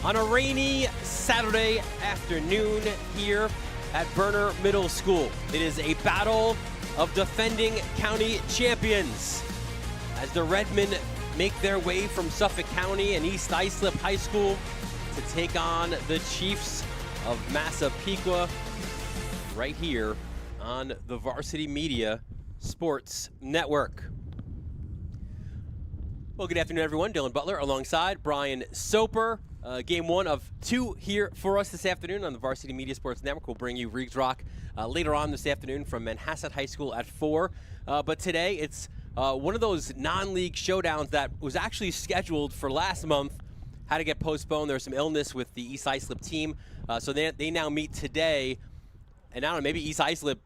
on a rainy Saturday afternoon here at Berner Middle School. It is a battle of defending county champions as the Redmen make their way from Suffolk County and East Islip High School to take on the Chiefs of Massapequa right here on the Varsity Media Sports Network. Well, good afternoon, everyone. Dylan Butler alongside Brian Soper. Game one of two here for us this afternoon on the Varsity Media Sports Network. We'll bring you Riggs Rock later on this afternoon from Manhasset High School at 4. But today it's one of those non-league showdowns that was actually scheduled for last month, had to get postponed. There was some illness with the East Islip team. So they now meet today. And I don't know, maybe East Islip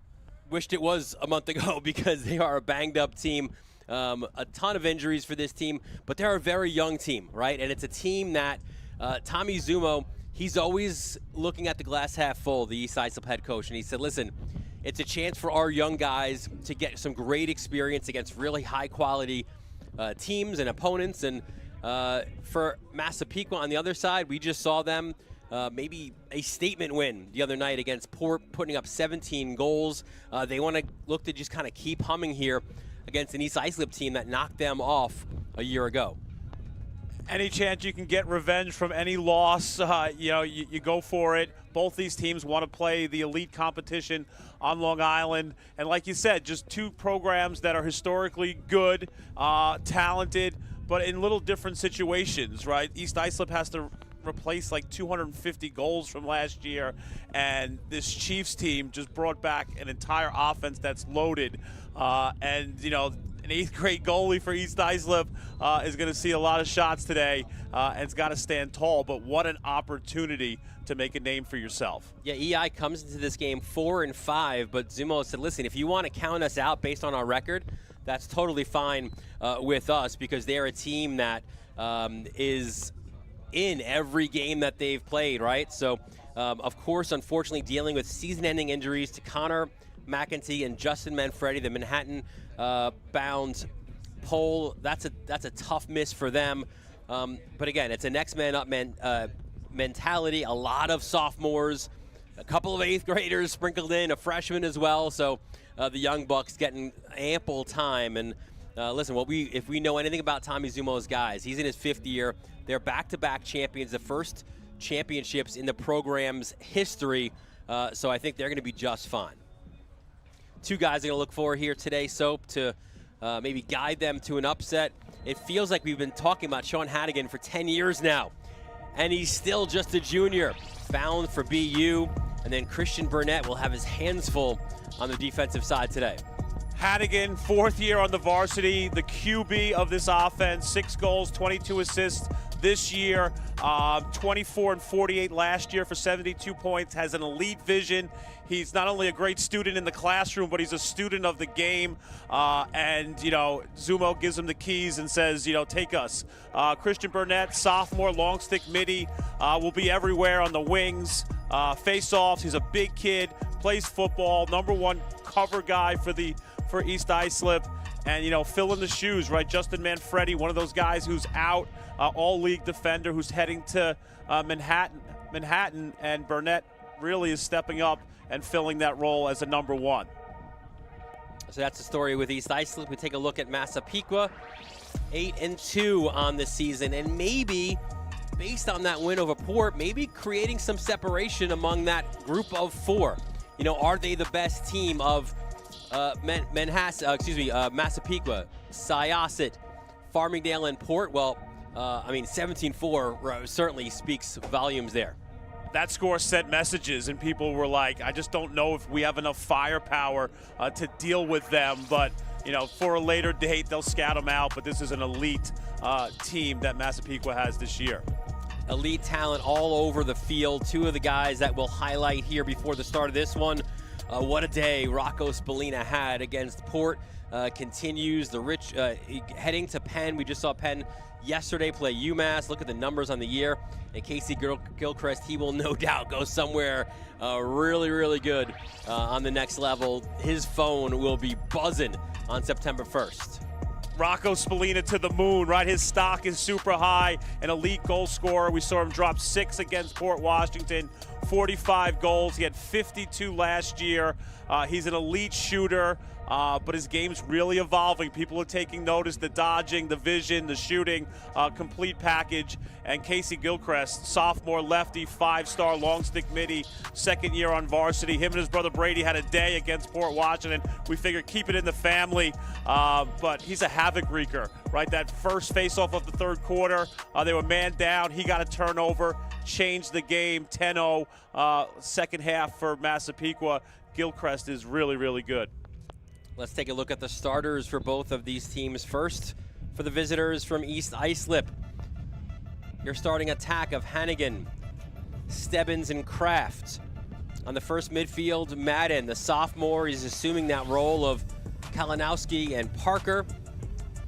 wished it was a month ago because they are a banged-up team. A ton of injuries for this team, but they're a very young team, right? And it's a team that Tommy Zumo, he's always looking at the glass half full, the East Islip head coach, and he said, listen, it's a chance for our young guys to get some great experience against really high-quality teams and opponents. And for Massapequa on the other side, we just saw them maybe a statement win the other night against Port, putting up 17 goals. They want to look to just kind of keep humming here against an East Islip team that knocked them off a year ago. Any chance you can get revenge from any loss, you go for it. Both these teams want to play the elite competition on Long Island. And like you said, just two programs that are historically good, talented, but in little different situations, right? East Islip has to replace like 250 goals from last year, and this Chiefs team just brought back an entire offense that's loaded. An eighth-grade goalie for East Islip is going to see a lot of shots today, and it's got to stand tall. But what an opportunity to make a name for yourself. Yeah, EI comes into this game 4-5, but Zumo said, listen, if you want to count us out based on our record, that's totally fine with us, because they're a team that is in every game that they've played, right? So, of course, unfortunately, dealing with season-ending injuries to Connor McEntee and Justin Manfredi, the Manhattan-bound Pole. That's a tough miss for them. But again, it's a next man up mentality. A lot of sophomores, a couple of eighth graders sprinkled in, a freshman as well. So the young bucks getting ample time. And listen, if we know anything about Tommy Zumo's guys, he's in his 5th year. They're back-to-back champions, the first championships in the program's history. So I think they're going to be just fine. Two guys are going to look for here today, Soap, to maybe guide them to an upset. It feels like we've been talking about Sean Hannigan for 10 years now, and he's still just a junior, bound for BU. And then Christian Burnett will have his hands full on the defensive side today. Hannigan, 4th year on the varsity, the QB of this offense, 6 goals, 22 assists this year, 24 and 48 last year for 72 points, has an elite vision. He's not only a great student in the classroom, but he's a student of the game. Zumo gives him the keys and says, take us. Christian Burnett, sophomore, long stick midi, will be everywhere on the wings. Face-offs, he's a big kid, plays football, #1 cover guy for East Islip. And, fill in the shoes, right? Justin Manfredi, one of those guys who's out, all-league defender who's heading to Manhattan, and Burnett really is stepping up and filling that role as a #1. So that's the story with East Islip. We take a look at Massapequa, 8-2 on the season, and maybe, based on that win over Port, maybe creating some separation among that group of 4. Are they the best team of Massapequa, Syosset, Farmingdale, and Port? Well, 17-4 certainly speaks volumes there. That score sent messages, and people were like, I just don't know if we have enough firepower to deal with them. But, for a later date, they'll scout them out. But this is an elite team that Massapequa has this year. Elite talent all over the field. 2 of the guys that we'll highlight here before the start of this one. What a day Rocco Spallina had against Port. Continues the rich heading to Penn. We just saw Penn yesterday play UMass. Look at the numbers on the year. And Casey Gilchrist, he will no doubt go somewhere really, really good on the next level. His phone will be buzzing on September 1st. Rocco Spallina to the moon, right? His stock is super high, an elite goal scorer. We saw him drop 6 against Port Washington, 45 goals. He had 52 last year. He's an elite shooter, but his game's really evolving. People are taking notice, the dodging, the vision, the shooting, complete package. And Casey Gilchrist, sophomore lefty, 5-star long stick midi, second year on varsity. Him and his brother Brady had a day against Port Washington. We figured keep it in the family, but he's a havoc wreaker, right? That first face-off of the third quarter, they were man down. He got a turnover, changed the game, 10-0, second half for Massapequa. Gilchrist is really, really good. Let's take a look at the starters for both of these teams. First, for the visitors from East Islip, your starting attack of Hannigan, Stebbins, and Kraft. On the first midfield, Madden, the sophomore, is assuming that role of Kalinowski and Parker.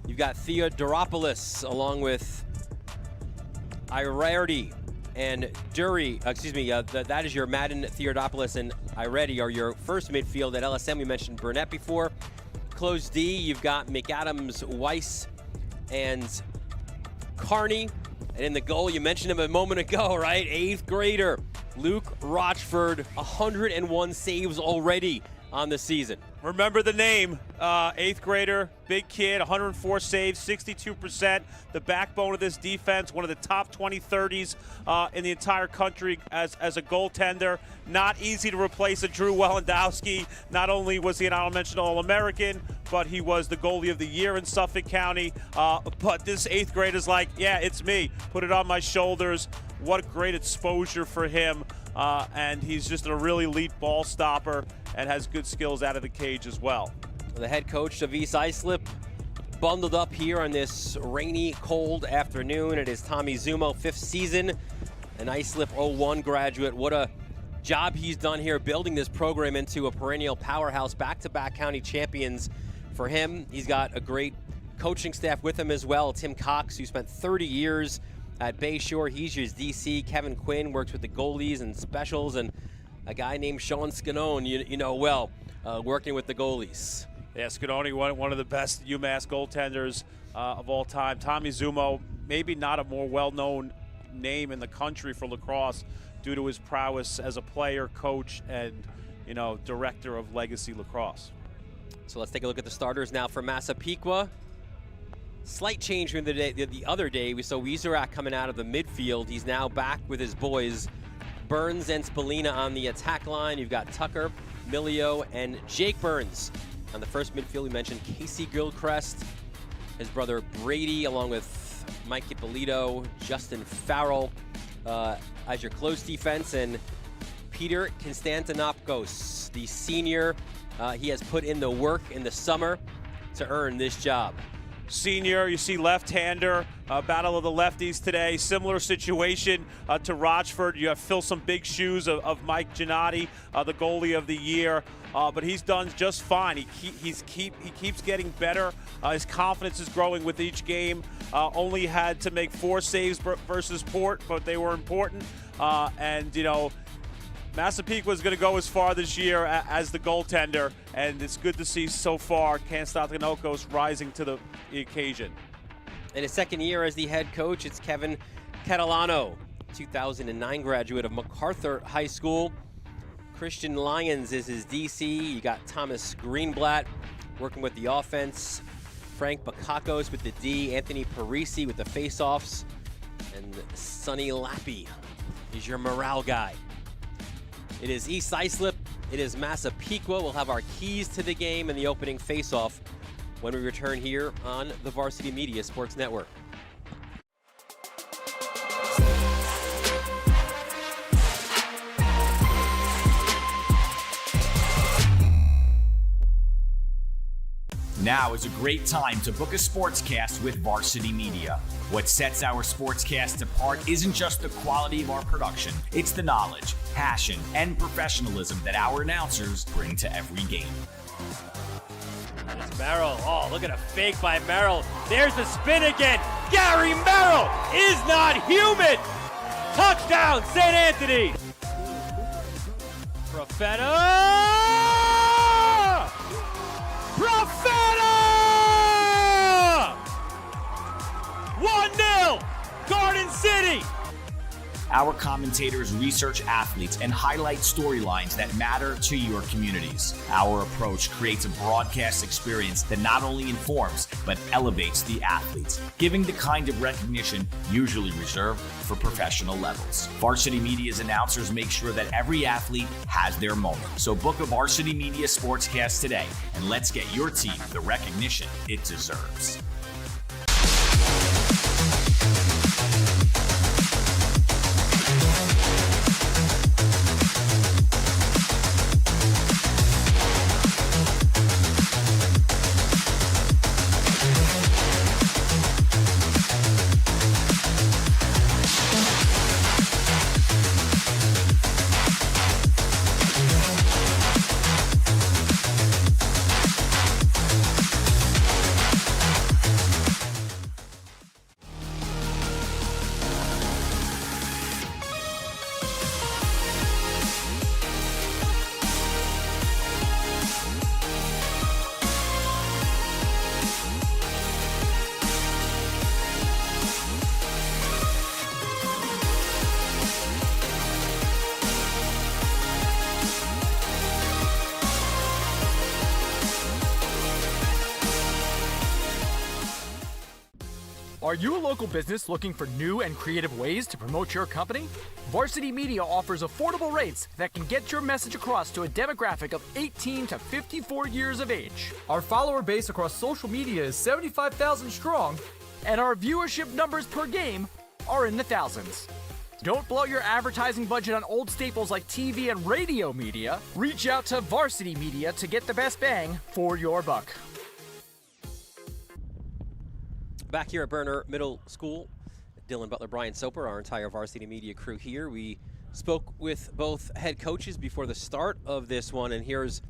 You've got Theodoropoulos along with Irardi and Dury. That is your Madden, Theodoropoulos, and Irardi are your first midfield. At LSM, we mentioned Burnett before. Close D, you've got McAdams, Weiss, and Carney. And in the goal, you mentioned him a moment ago, right? 8th grader Luke Rochford, 101 saves already on the season. Remember the name, 8th grader, big kid, 104 saves, 62%. The backbone of this defense, one of the top 20 30s in the entire country as a goaltender. Not easy to replace a Drew Welendowski. Not only was he an all-mentioned All-American, but he was the goalie of the year in Suffolk County. But this 8th grader's like, yeah, it's me. Put it on my shoulders. What a great exposure for him. And he's just a really elite ball stopper and has good skills out of the cage as well. The head coach of East Islip bundled up here on this rainy, cold afternoon. It is Tommy Zumo, 5th season, an Islip 01 graduate. What a job he's done here building this program into a perennial powerhouse, back-to-back county champions for him. He's got a great coaching staff with him as well. Tim Cox, who spent 30 years at Bayshore, he's your DC. Kevin Quinn works with the goalies and specials, and a guy named Sean Scanone, you know well, working with the goalies. Yeah, Scanone, one of the best UMass goaltenders of all time. Tommy Zumo, maybe not a more well-known name in the country for lacrosse due to his prowess as a player, coach, and director of Legacy Lacrosse. So let's take a look at the starters now for Massapequa. Slight change from the other day. We saw Wieserak coming out of the midfield. He's now back with his boys, Burns and Spallina on the attack line. You've got Tucker, Milio, and Jake Burns. On the first midfield, we mentioned Casey Gilchrist, his brother Brady, along with Mike Ippolito, Justin Farrell as your close defense, and Peter Konstantinopoulos, the senior. He has put in the work in the summer to earn this job. Senior, you see left-hander, battle of the lefties today. Similar situation to Rochford. You have filled some big shoes of Mike Giannotti, the goalie of the year. But he's done just fine. He keeps getting better. His confidence is growing with each game. Only had to make 4 saves versus Port, but they were important. Massapequa is going to go as far this year as the goaltender, and it's good to see so far Konstantinopoulos rising to the occasion. In his second year as the head coach, it's Kevin Catalano, 2009 graduate of MacArthur High School. Christian Lyons is his DC. You got Thomas Greenblatt working with the offense. Frank Bakakos with the D. Anthony Parisi with the faceoffs. And Sonny Lappy is your morale guy. It is East Islip. It is Massapequa. We'll have our keys to the game and the opening faceoff when we return here on the Varsity Media Sports Network. Now is a great time to book a sportscast with Varsity Media. What sets our sportscast apart isn't just the quality of our production, it's the knowledge, passion, and professionalism that our announcers bring to every game. It's Merrill. Oh, look at a fake by Merrill. There's the spin again. Gary Merrill is not human. Touchdown, St. Anthony. Profeta! Our commentators research athletes and highlight storylines that matter to your communities. Our approach creates a broadcast experience that not only informs, but elevates the athletes, giving the kind of recognition usually reserved for professional levels. Varsity Media's announcers make sure that every athlete has their moment. So book a Varsity Media Sportscast today, and let's get your team the recognition it deserves. Are you a local business looking for new and creative ways to promote your company? Varsity Media offers affordable rates that can get your message across to a demographic of 18 to 54 years of age. Our follower base across social media is 75,000 strong, and our viewership numbers per game are in the thousands. Don't blow your advertising budget on old staples like TV and radio media. Reach out to Varsity Media to get the best bang for your buck. Back here at Burner Middle School, Dylan Butler, Brian Soper, our entire Varsity Media crew here. We spoke with both head coaches before the start of this one, and here's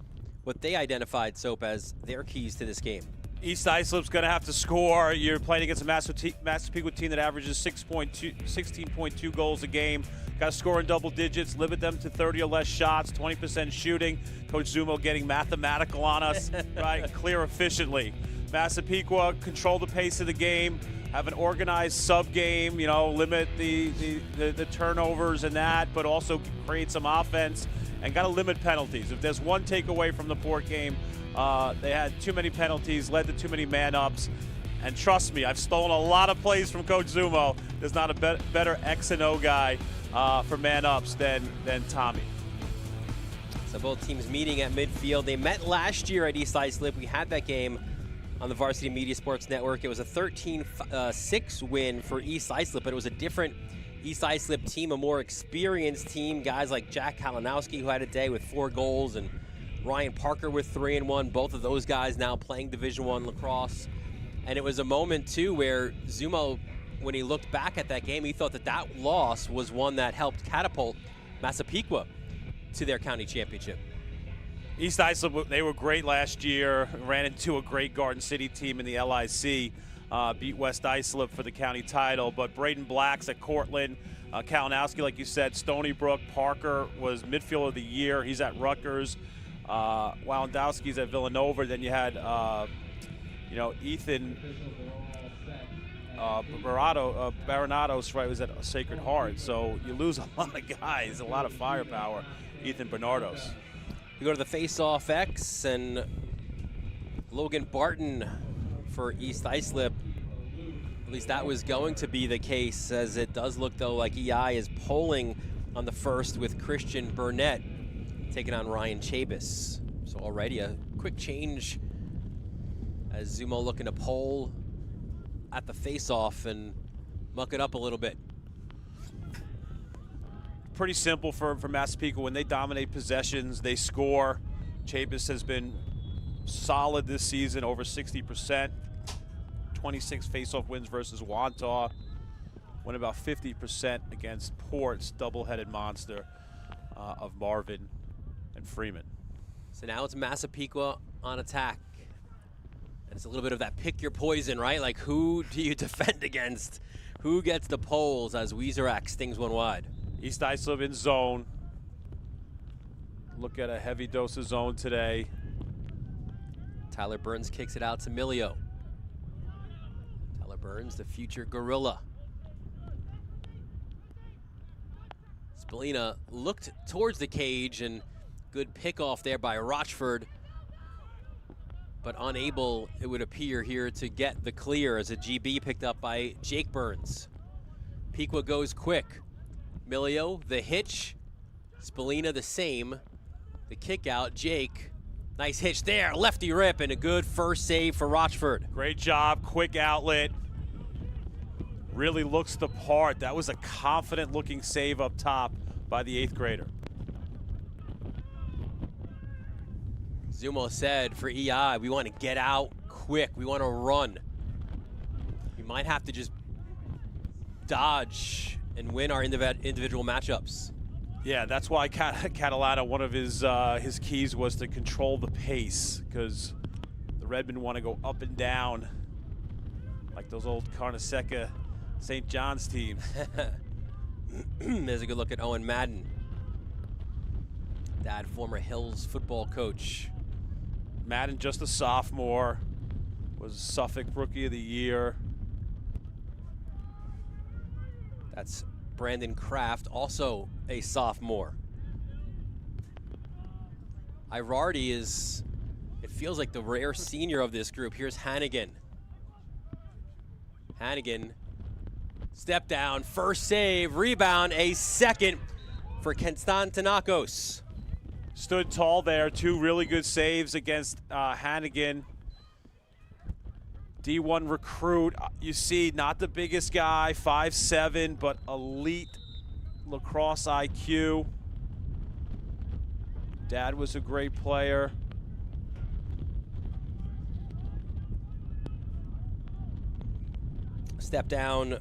what they identified, Soap, as their keys to this game. East Islip's going to have to score. You're playing against a Massapequa team that averages 16.2 goals a game. Got to score in double digits, limit them to 30 or less shots, 20% shooting. Coach Zumo getting mathematical on us, right? Clear efficiently. Massapequa control the pace of the game, have an organized sub-game, limit the turnovers and that, but also create some offense and got to limit penalties. If there's one takeaway from the Port game, they had too many penalties, led to too many man-ups. And trust me, I've stolen a lot of plays from Coach Zumo. There's not a better X and O guy for man-ups than Tommy. So both teams meeting at midfield. They met last year at East Islip. We had that game on the Varsity Media Sports Network. It was a 13-6 win for East Islip, but it was a different East Islip team, a more experienced team. Guys like Jack Kalinowski, who had a day with 4 goals, and Ryan Parker with 3 and 1. Both of those guys now playing Division I lacrosse. And it was a moment, too, where Zumo, when he looked back at that game, he thought that loss was one that helped catapult Massapequa to their county championship. East Islip, they were great last year, ran into a great Garden City team in the LIC, beat West Islip for the county title, but Braden Black's at Cortland, Kalinowski, like you said, Stony Brook, Parker was midfielder of the year, he's at Rutgers, Walendowski's at Villanova, then you had, Ethan Baranatos, right, was at Sacred Heart, so you lose a lot of guys, a lot of firepower. Ethan Bernardos. We go to the face-off X, and Logan Barton for East Islip. At least that was going to be the case, as it does look, though, like EI is polling on the first with Christian Burnett taking on Ryan Chabis. So already a quick change as Zumo looking to poll at the face-off and muck it up a little bit. Pretty simple for Massapequa. When they dominate possessions, they score. Chabis has been solid this season, over 60%. 26 face-off wins versus Wantagh. Went about 50% against Port's double-headed monster of Marvin and Freeman. So now it's Massapequa on attack. And it's a little bit of that pick your poison, right? Like, who do you defend against? Who gets the poles as Weezerak stings one wide? East Islip in zone. Look at a heavy dose of zone today. Tyler Burns kicks it out to Milio. Tyler Burns, the future gorilla. Spallina looked towards the cage, and good pickoff there by Rochford, but unable, it would appear here, to get the clear as a GB picked up by Jake Burns. Pequa goes quick. Milio, the hitch. Spallina the same. The kick out, Jake. Nice hitch there, lefty rip, and a good first save for Rochford. Great job, quick outlet. Really looks the part. That was a confident looking save up top by the 8th grader. Zumo said for EI, we want to get out quick. We want to run. We might have to just dodge and win our individual matchups. Yeah, that's why Catalano, one of his keys was to control the pace, because the Redmen want to go up and down like those old Carneseca St. John's teams. There's a good look at Owen Madden. Dad, former Hills football coach. Madden, just a sophomore, was Suffolk Rookie of the Year. That's Brandon Kraft, also a sophomore. Irardi is, it feels like the rare senior of this group. Here's Hannigan. Hannigan, step down, first save, rebound, a second for Konstantinakos. Stood tall there, 2 really good saves against Hannigan. D1 recruit, you see, not the biggest guy, 5'7", but elite lacrosse IQ. Dad was a great player. Step down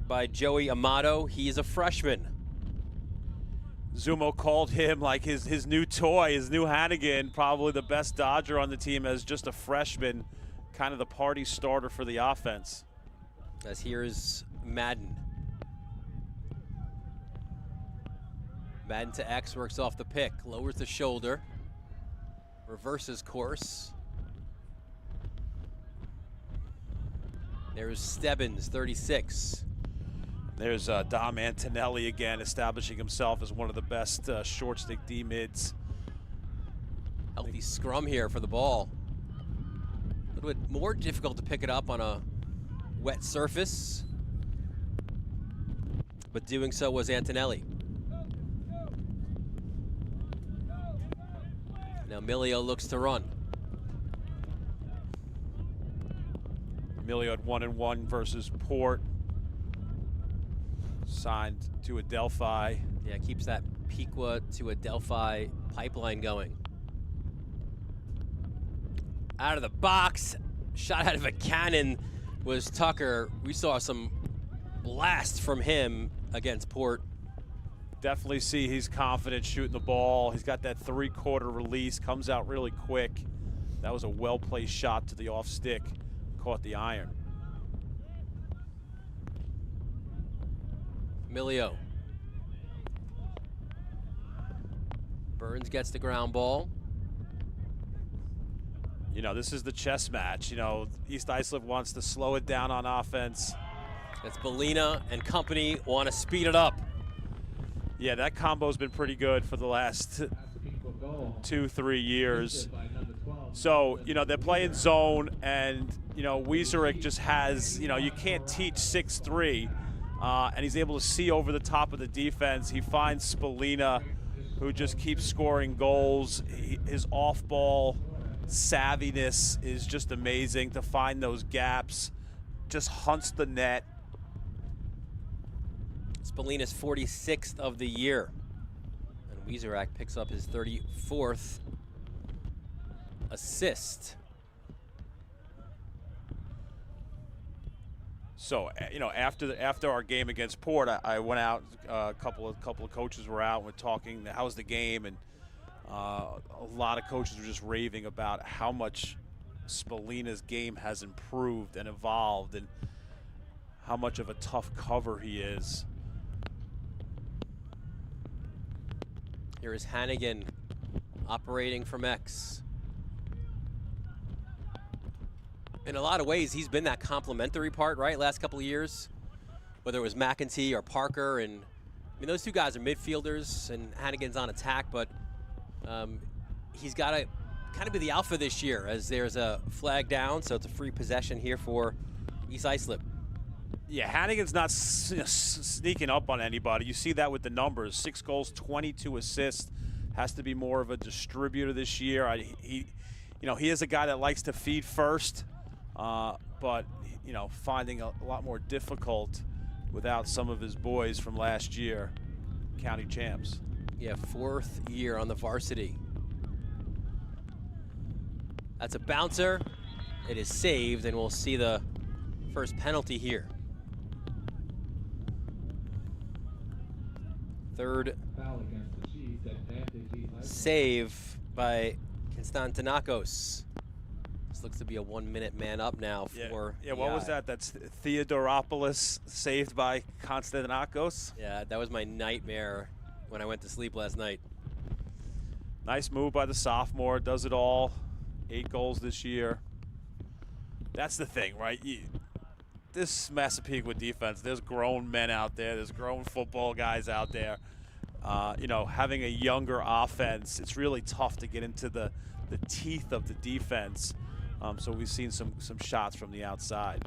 by Joey Amato. He's a freshman. Zumo called him like his new toy, his new Hannigan, probably the best Dodger on the team as just a freshman, kind of the party starter for the offense. As here's Madden. Madden to X, works off the pick, lowers the shoulder, reverses course. There's Stebbins, 36. There's Dom Antonelli again, establishing himself as one of the best short stick D-mids. Healthy scrum here for the ball. A little bit more difficult to pick it up on a wet surface, but doing so was Antonelli. Now Milio looks to run. Emilio had 1-1 versus Port. Signed to Adelphi. Yeah, keeps that Pequa to Adelphi pipeline going. Out of the box, shot out of a cannon was Tucker. We saw some blast from him against Port. Definitely see he's confident shooting the ball. He's got that 3/4 release, comes out really quick. That was a well-placed shot to the off stick, caught the iron. Milio. Burns gets the ground ball. You know, this is the chess match. You know, East Islip wants to slow it down on offense. That's Bellina and company want to speed it up. Yeah, that combo's been pretty good for the last 2-3 years. So, you know, they're playing zone, and, you know, Wieserick just has, you know, you can't teach 6'3", and he's able to see over the top of the defense. He finds Spallina, who just keeps scoring goals. His off-ball savviness is just amazing to find those gaps, just hunts the net. Spallina's 46th of the year. And Wieserack picks up his 34th assist. So, you know, after our game against Port, I went out. A couple of coaches were out and were talking. How's the game? And a lot of coaches were just raving about how much Spallina's game has improved and evolved, and how much of a tough cover he is. Here is Hannigan operating from X. In a lot of ways, he's been that complementary part, right? Last couple of years, whether it was McEntee or Parker, and I mean, those two guys are midfielders, and Hannigan's on attack, but he's got to kind of be the alpha this year, as there's a flag down, so it's a free possession here for East Islip. Yeah, Hannigan's not sneaking up on anybody. You see that with the numbers: 6 goals, 22 assists. Has to be more of a distributor this year. He is a guy that likes to feed first, but finding a lot more difficult without some of his boys from last year, county champs. Yeah, 4th year on the varsity. That's a bouncer. It is saved, and we'll see the first penalty here. Third save by Konstantinakos. This looks to be a 1-minute man up now for what was that? That's Theodoropoulos saved by Konstantinakos. Yeah, that was my nightmare when I went to sleep last night. Nice move by the sophomore. Does it all. 8 goals this year. That's the thing, right? This Massapequa defense, there's grown men out there. There's grown football guys out there. Having a younger offense, it's really tough to get into the teeth of the defense. So we've seen some shots from the outside.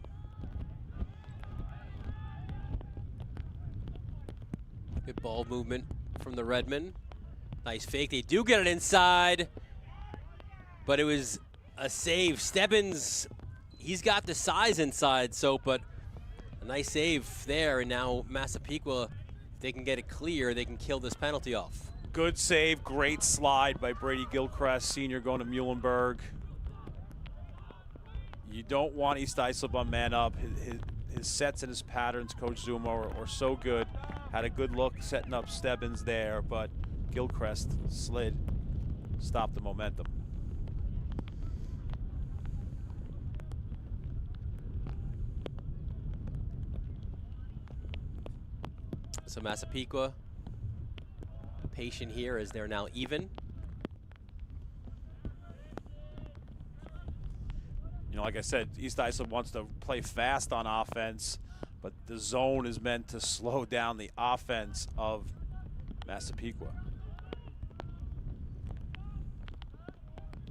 Good ball movement from the Redmen. Nice fake. They do get it inside, but it was a save. Stebbins, he's got the size inside, but a nice save there. And now Massapequa, if they can get it clear, they can kill this penalty off. Good save, great slide by Brady Gilchrist, senior, going to Muhlenberg. You don't want East Islip on man up. His sets and his patterns, Coach Zuma, are so good. Had a good look setting up Stebbins there, but Gilchrist slid, stopped the momentum. So Massapequa patient here as they're now even. Like I said, East Islip wants to play fast on offense, but the zone is meant to slow down the offense of Massapequa.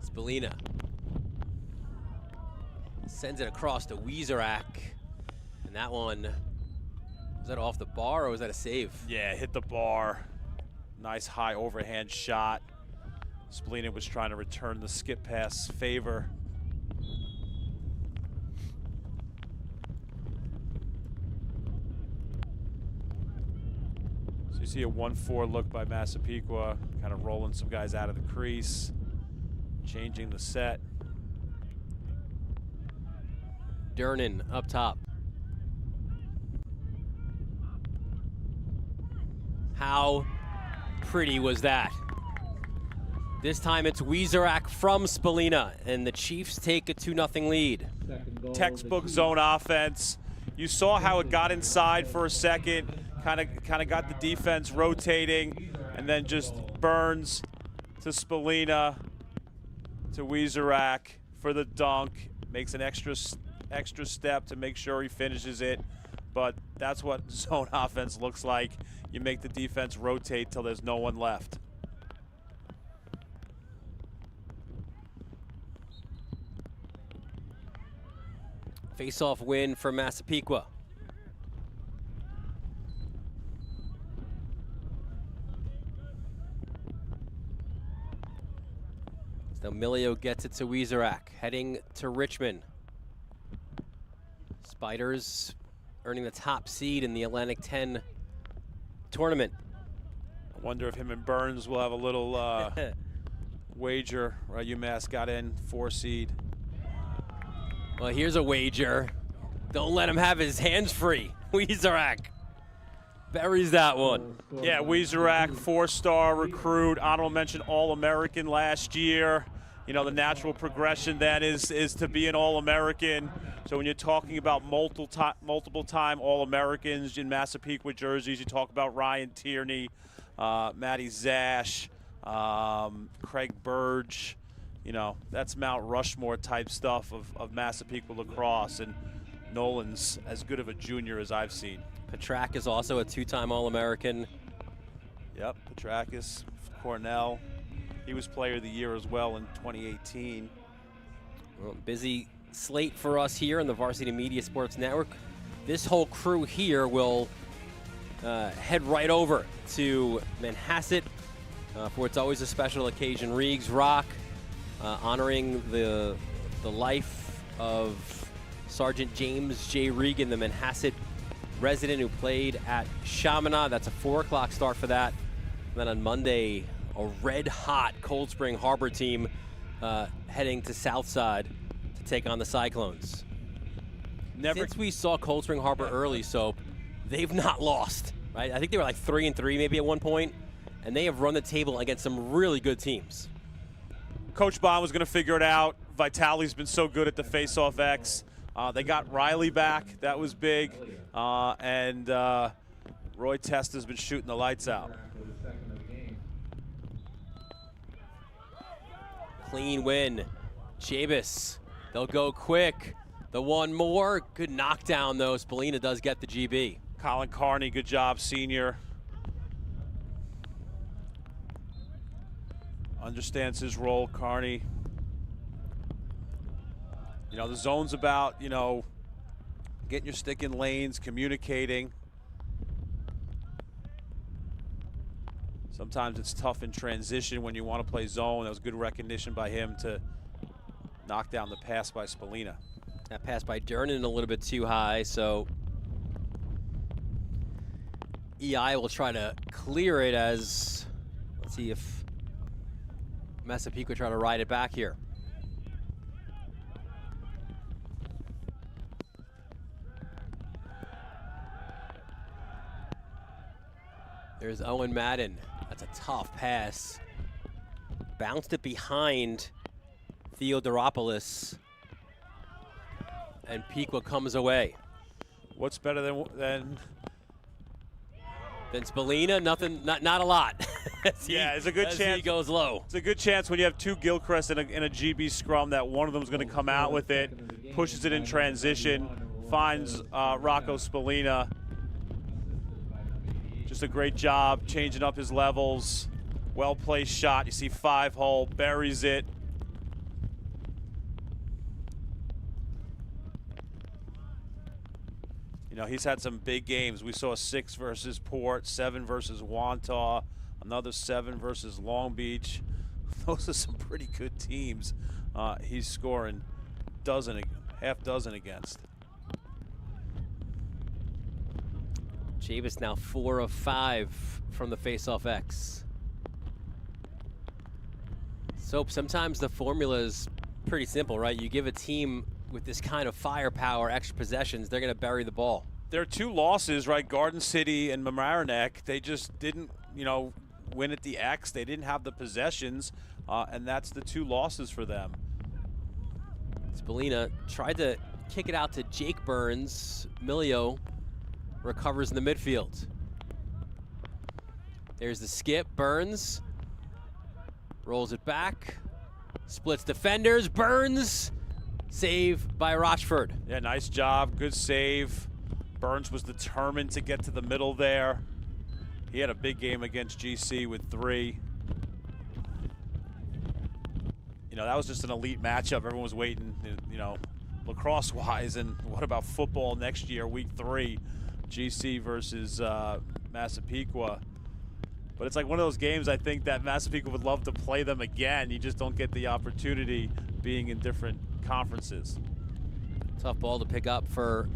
Spalina sends it across to Wieserak, and that one, was that off the bar or was that a save? Yeah, hit the bar. Nice high overhand shot. Spalina was trying to return the skip pass favor. So you see a 1-4 look by Massapequa, kind of rolling some guys out of the crease, changing the set. Durnan up top. How pretty was that? This time it's Wieserak from Spalina, and the Chiefs take a 2-0 lead. Textbook zone offense. You saw how it got inside for a second, kind of got the defense rotating, and then just Burns to Spalina to Wieserak for the dunk. Makes an extra step to make sure he finishes it. But that's what zone offense looks like. You make the defense rotate till there's no one left. Face-off win for Massapequa. So Milio gets it to Wieserak, heading to Richmond. Spiders earning the top seed in the Atlantic 10 tournament. I wonder if him and Burns will have a little wager. Right, UMass got in 4 seed. Well, here's a wager. Don't let him have his hands free. Wieserak buries that one. Yeah, Wieserak, 4-star recruit, honorable mention All-American last year. You know, the natural progression then is to be an All-American. So when you're talking about multiple time All-Americans in Massapequa jerseys, you talk about Ryan Tierney, Matty Zash, Craig Burge. You know, that's Mount Rushmore type stuff of Massapequa lacrosse, and Nolan's as good of a junior as I've seen. Petrak is also a 2-time All-American. Yep, Petrakis, Cornell. He was Player of the Year as well in 2018. Well, busy slate for us here on the Varsity Media Sports Network. This whole crew here will head right over to Manhasset for It's Always a Special Occasion. Reegs Rock, honoring the life of Sergeant James J. Regan, the Manhasset resident who played at Chaminade. That's a 4 o'clock start for that. And then on Monday, a red-hot Cold Spring Harbor team heading to Southside to take on the Cyclones. Since we saw Cold Spring Harbor early, so they've not lost, right? I think they were like 3-3 maybe at one point, and they have run the table against some really good teams. Coach Bond was going to figure it out. Vitali's been so good at the face-off X. They got Riley back. That was big. And Roy Testa's been shooting the lights out. Clean win. Jabus, they'll go quick. The one more. Good knockdown, though. Spallina does get the GB. Colin Carney, good job, senior. Understands his role, Carney. You know, the zone's about, you know, getting your stick in lanes, communicating. Sometimes it's tough in transition when you want to play zone. That was good recognition by him to knock down the pass by Spallina. That pass by Dernan a little bit too high, so EI will try to clear it as, let's see if Massapequa try to ride it back here. There's Owen Madden. That's a tough pass. Bounced it behind Theodoropoulos. And Pequa comes away. What's better than Spallina? Nothing, not a lot. Yeah, it's a good chance. He goes low. It's a good chance when you have two Gilchrist in a GB scrum that one of them is going to come out with it, pushes it in transition, finds Rocco Spallina. Just a great job changing up his levels. Well-placed shot. You see 5-hole, buries it. You know, he's had some big games. We saw 6 versus Port, 7 versus Wantagh, another 7 versus Long Beach. Those are some pretty good teams he's scoring half dozen against. Jabus now 4 of 5 from the face-off X. So sometimes the formula is pretty simple, right? You give a team with this kind of firepower, extra possessions, they're going to bury the ball. There are 2 losses, right? Garden City and Mamaroneck. They just didn't, you know, win at the X. They didn't have the possessions, and that's the 2 losses for them. Spallina tried to kick it out to Jake Burns. Milio recovers in the midfield. There's the skip. Burns rolls it back. Splits defenders. Burns. Save by Rochford. Yeah, nice job. Good save. Burns was determined to get to the middle there. He had a big game against GC with 3. You know, that was just an elite matchup. Everyone was waiting, you know, lacrosse-wise. And what about football next year, week 3? GC versus Massapequa. But it's like one of those games I think that Massapequa would love to play them again. You just don't get the opportunity being in different conferences. Tough ball to pick up for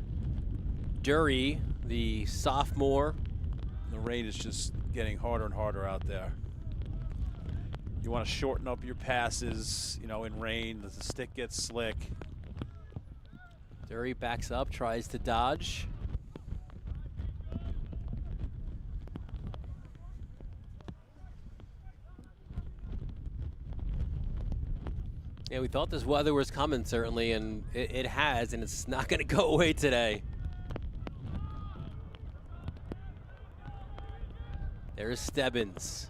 Dury, the sophomore. The rain is just getting harder and harder out there. You want to shorten up your passes, you know, in rain. The stick gets slick. Dury backs up, tries to dodge. Yeah, we thought this weather was coming, certainly, and it has, and it's not going to go away today. There's Stebbins.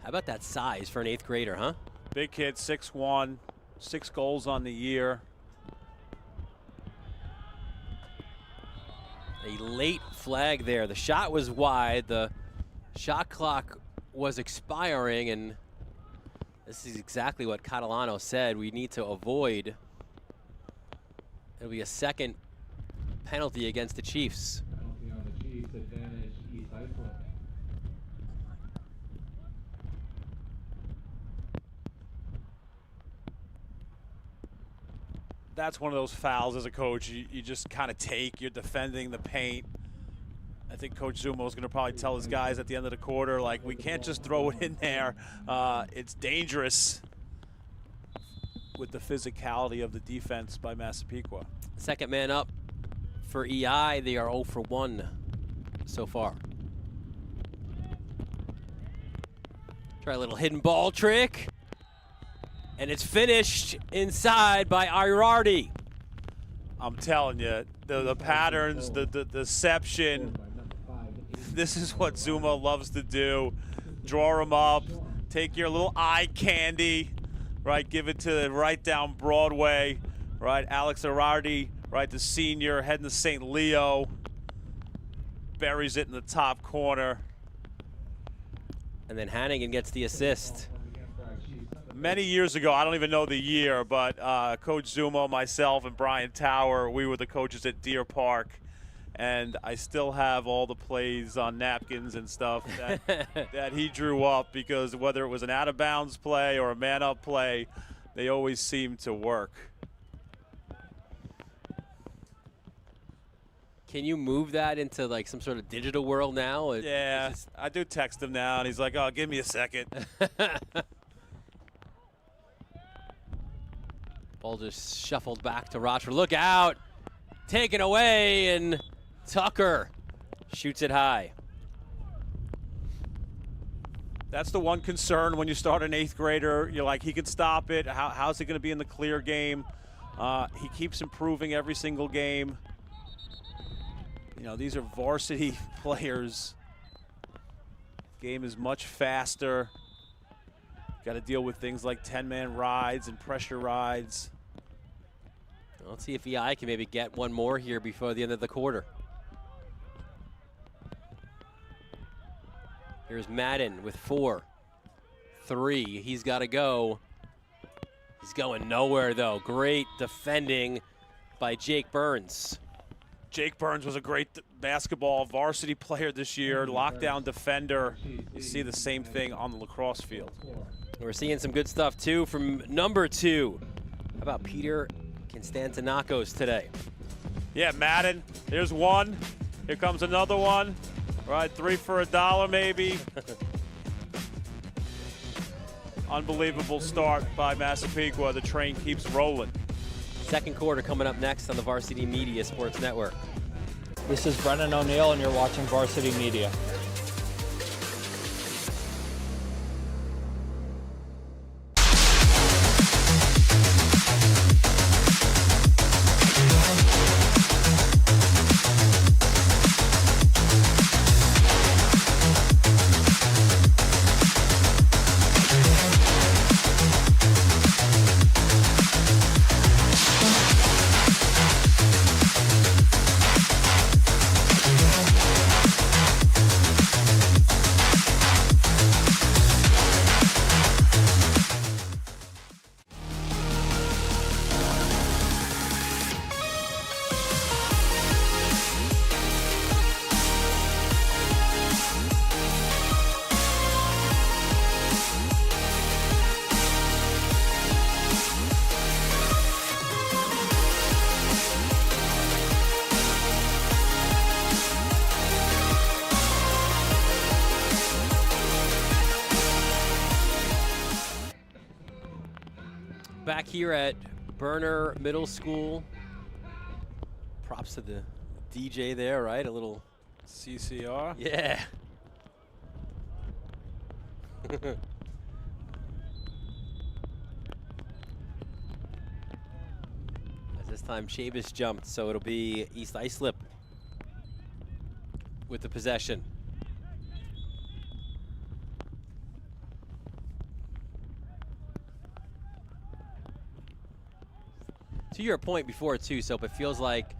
How about that size for an 8th grader, huh? Big kid, 6'1", 6 goals on the year. A late flag there. The shot was wide. The Shot clock was expiring, and this is exactly what Catalano said we need to avoid. It'll be a second penalty against the Chiefs. Penalty on the Chiefs, advantage East Islip. That's one of those fouls as a coach you just kind of take. You're defending the paint. I think Coach Zumo is going to probably tell his guys at the end of the quarter, like, we can't just throw it in there. It's dangerous with the physicality of the defense by Massapequa. Second man up for EI. They are 0 for 1 so far. Try a little hidden ball trick. And it's finished inside by Irardi. I'm telling you, the patterns, the deception, this is what Zuma loves to do. Draw them up, take your little eye candy, right? Give it to right down Broadway, right? Alex Irardi, right? The senior heading to St. Leo, buries it in the top corner. And then Hannigan gets the assist. Many years ago, I don't even know the year, but Coach Zumo, myself, and Brian Tower, we were the coaches at Deer Park, and I still have all the plays on napkins and stuff that he drew up, because whether it was an out-of-bounds play or a man-up play, they always seemed to work. Can you move that into like some sort of digital world now? Yeah, I do text him now, and he's like, oh, give me a second. Ball just shuffled back to Rochford. Look out! Taken away, and Tucker shoots it high. That's the one concern when you start an 8th grader. You're like, he can stop it. How's he going to be in the clear game? He keeps improving every single game. You know, these are varsity players. Game is much faster. Got to deal with things like 10-man rides and pressure rides. Let's see if EI can maybe get one more here before the end of the quarter. Here's Madden with 4. 3. He's got to go. He's going nowhere, though. Great defending by Jake Burns. Jake Burns was a great basketball varsity player this year, lockdown defender. You see the same thing on the lacrosse field. We're seeing some good stuff, too, from number 2. How about Peter Constantinakos today? Yeah, Madden, there's one. Here comes another one. Right, 3 for $1 maybe. Unbelievable start by Massapequa. The train keeps rolling. Second quarter coming up next on the Varsity Media Sports Network. This is Brennan O'Neill, and you're watching Varsity Media. Back here at Burner Middle School. Props to the DJ there, right? A little CCR. Yeah. As this time Chavis jumped, so it'll be East Islip with the possession. To your point before too, Soap, it feels like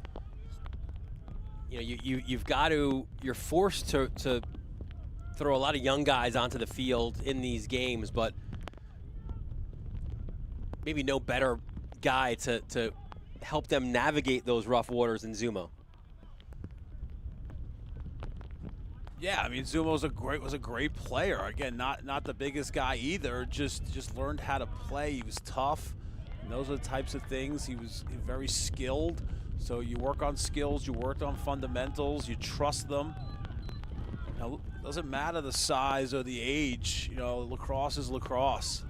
you've got to, you're forced to throw a lot of young guys onto the field in these games, but maybe no better guy to help them navigate those rough waters than Zumo. Yeah, I mean, Zumo was a great player. Again, not the biggest guy either. Just learned how to play. He was tough. And those are the types of things. He was very skilled. So you work on skills, you work on fundamentals, you trust them. Now, it doesn't matter the size or the age. You know, lacrosse is lacrosse.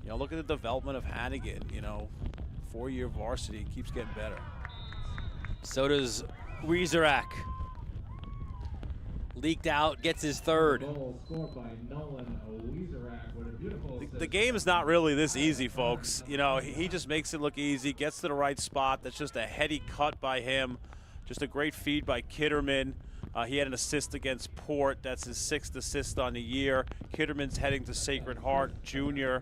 You know, look at the development of Hannigan. You know, 4-year varsity, keeps getting better. So does Wieserak. Leaked out, gets his third. Goal scored by Nolan Wieserak with a beautiful assist. The game is not really this easy, folks. You know, he just makes it look easy, gets to the right spot. That's just a heady cut by him. Just a great feed by Kitterman. He had an assist against Port. That's his 6th assist on the year. Kitterman's heading to Sacred Heart Junior.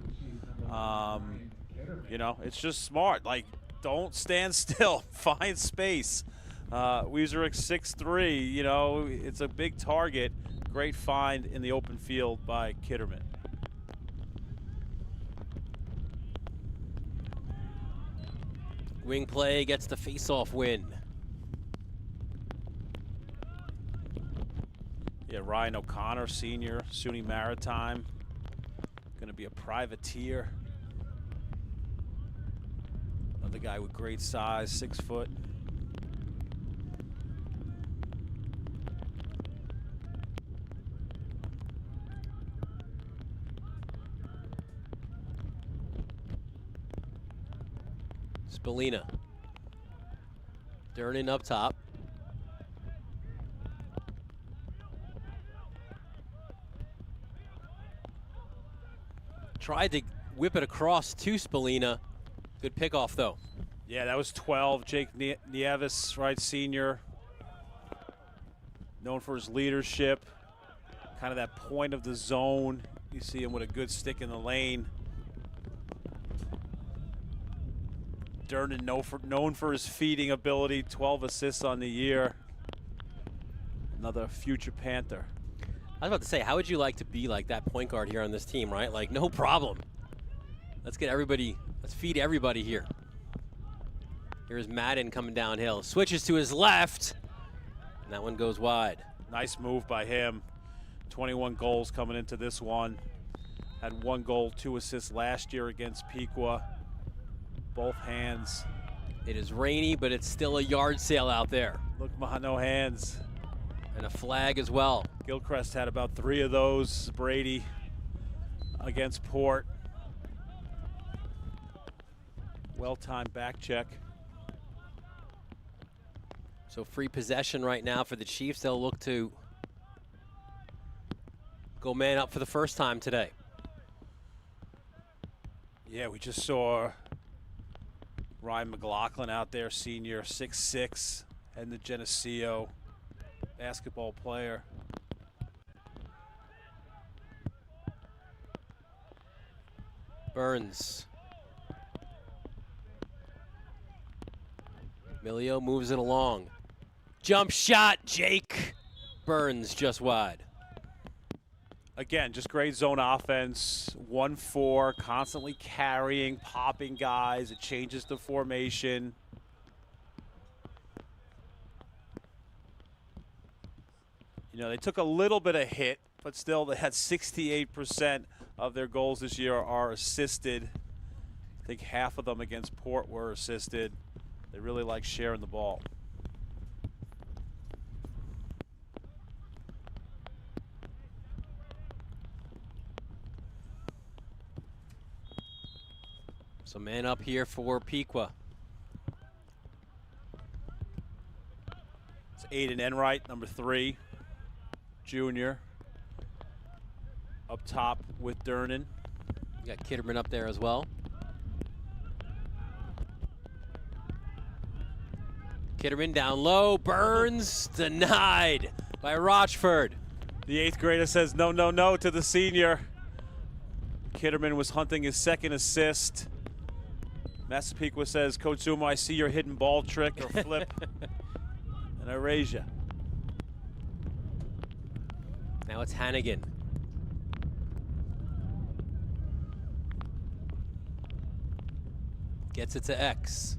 You know, it's just smart. Like, don't stand still. Find space. Wieserak 6'3", you know, it's a big target. Great find in the open field by Kitterman. Wing play gets the face-off win. Yeah, Ryan O'Connor, senior, SUNY Maritime. Going to be a privateer. Another guy with great size, 6 foot. Spallina. Durnin up top. Tried to whip it across to Spallina. Good pickoff, though. Yeah, that was 12. Jake Nieves, right, senior. Known for his leadership. Kind of that point of the zone. You see him with a good stick in the lane. Durnin, known for his feeding ability, 12 assists on the year. Another future Panther. I was about to say, how would you like to be like that point guard here on this team, right? Like, no problem. Let's feed everybody here. Here's Madden coming downhill. Switches to his left, and that one goes wide. Nice move by him. 21 goals coming into this one. Had 1 goal, 2 assists last year against Pequa. Both hands. It is rainy, but it's still a yard sale out there. Look, no hands. And a flag as well. Gilchrist had about 3 of those. Brady against Port. Well-timed back check. So free possession right now for the Chiefs. They'll look to go man up for the first time today. Yeah, we just saw Ryan McLaughlin out there, senior, 6'6", heading to Geneseo, basketball player. Burns. Milio moves it along. Jump shot, Jake. Burns just wide. Again, just great zone offense. 1-4, constantly carrying, popping guys. It changes the formation. You know, they took a little bit of hit, but still they had 68% of their goals this year are assisted. I think half of them against Port were assisted. They really like sharing the ball. So man up here for Pequa. It's Aiden Enright, number 3, junior. Up top with Durnin. You got Kitterman up there as well. Kitterman down low. Burns denied by Rochford. The 8th grader says no, no, no to the senior. Kitterman was hunting his 2nd assist. Massapequa says, Coach Zuma, I see your hidden ball trick or flip, and I raise you. Now it's Hannigan. Gets it to X.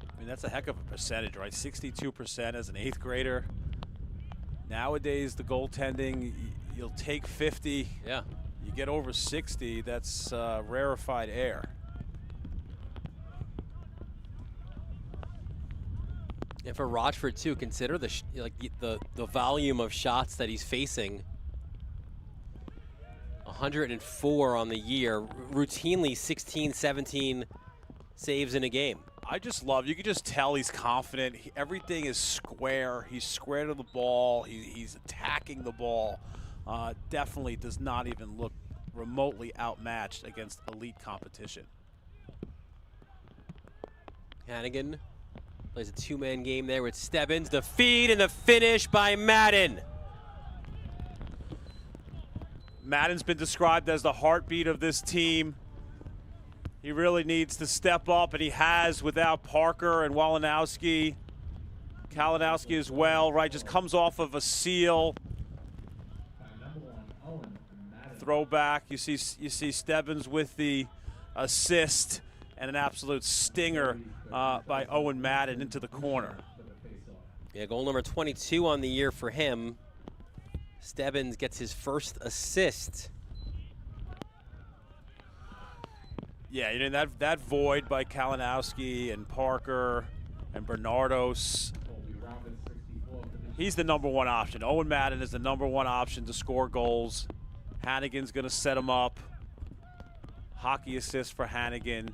I mean, that's a heck of a percentage, right? 62% as an 8th grader. Nowadays, the goaltending, you'll take 50. Yeah. You get over 60, that's rarefied air. And for Rochford too, consider the the volume of shots that he's facing. 104 on the year, routinely 16, 17 saves in a game. I just love, you can just tell he's confident. Everything is square. He's square to the ball. He's attacking the ball. Definitely does not even look remotely outmatched against elite competition. Hannigan plays a two-man game there with Stebbins. The feed and the finish by Madden. Madden's been described as the heartbeat of this team. He really needs to step up, and he has without Parker and Walanowski. Kalinowski as well, right? Just comes off of a seal. Throwback. You see Stebbins with the assist and an absolute stinger by Owen Madden into the corner. Yeah, goal number 22 on the year for him. Stebbins gets his first assist. Yeah, you know, that void by Kalinowski and Parker and Bernardos. He's the #1 option. Owen Madden is the #1 option to score goals. Hannigan's going to set him up. Hockey assist for Hannigan.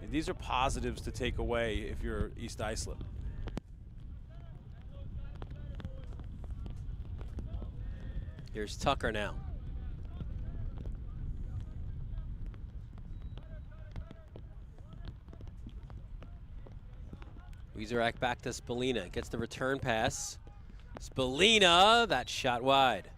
And these are positives to take away if you're East Islip. Here's Tucker now. Wieserak back to Spalina. Gets the return pass. Spalina, that shot wide.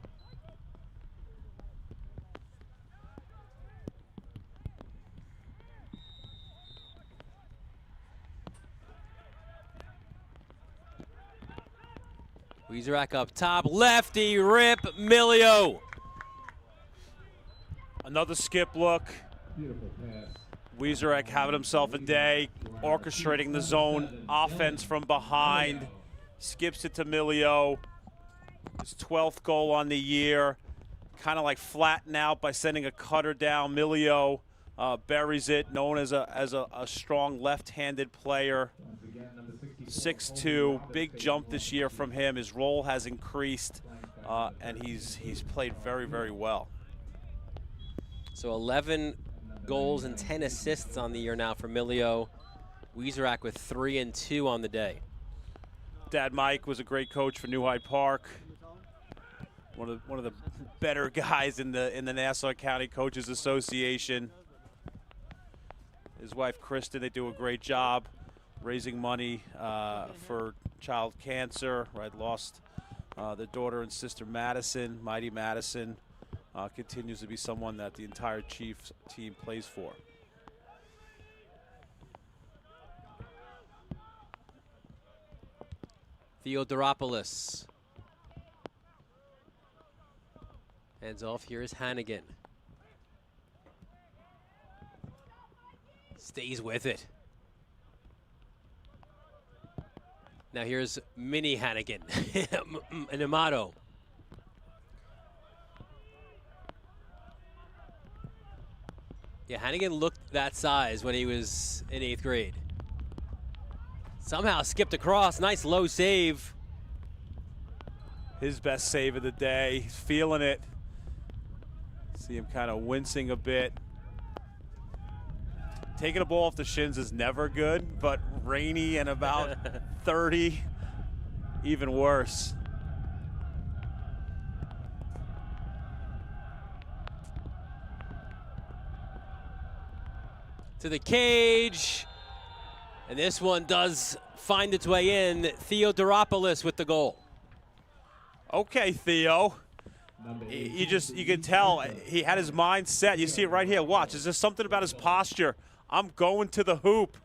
Wieserak up top, lefty rip, Milio. Another skip look. Beautiful pass. Wieserak having himself a day, orchestrating the zone offense from behind. Skips it to Milio. His 12th goal on the year. Kind of like flattened out by sending a cutter down. Milio buries it, known as a strong left-handed player. 6'2", big jump this year from him. His role has increased, and he's played very, very well. So 11 goals and 10 assists on the year now for Milio. Wieserak with 3 and 2 on the day. Dad Mike was a great coach for New Hyde Park. One of the better guys in the Nassau County Coaches Association. His wife Kristen, they do a great job raising money for child cancer. Right, lost their daughter and sister Madison, Mighty Madison. Continues to be someone that the entire Chiefs team plays for. Theodoropoulos. Hands off, here is Hannigan. Stays with it. Now here's Mini Hannigan, and Amato. Yeah, Hannigan looked that size when he was in 8th grade. Somehow skipped across, nice low save. His best save of the day, he's feeling it. See him kind of wincing a bit. Taking a ball off the shins is never good, but rainy and about 30, even worse. To the cage, and this one does find its way in. Theodoropoulos with the goal. Okay, Theo. You can tell he had his mind set. You see it right here. Watch. Is there something about his posture I'm going to the hoop.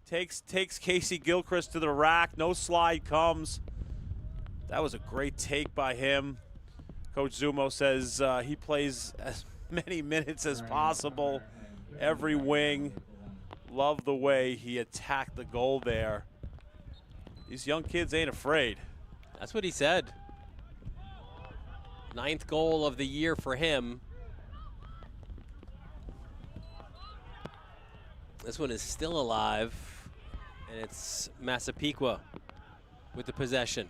Takes Casey Gilchrist to the rack. No slide comes. That was a great take by him. Coach Zumo says he plays as many minutes as possible. Every wing. Love the way he attacked the goal there. These young kids ain't afraid. That's what he said. 9th goal of the year for him. This one is still alive, and it's Massapequa with the possession.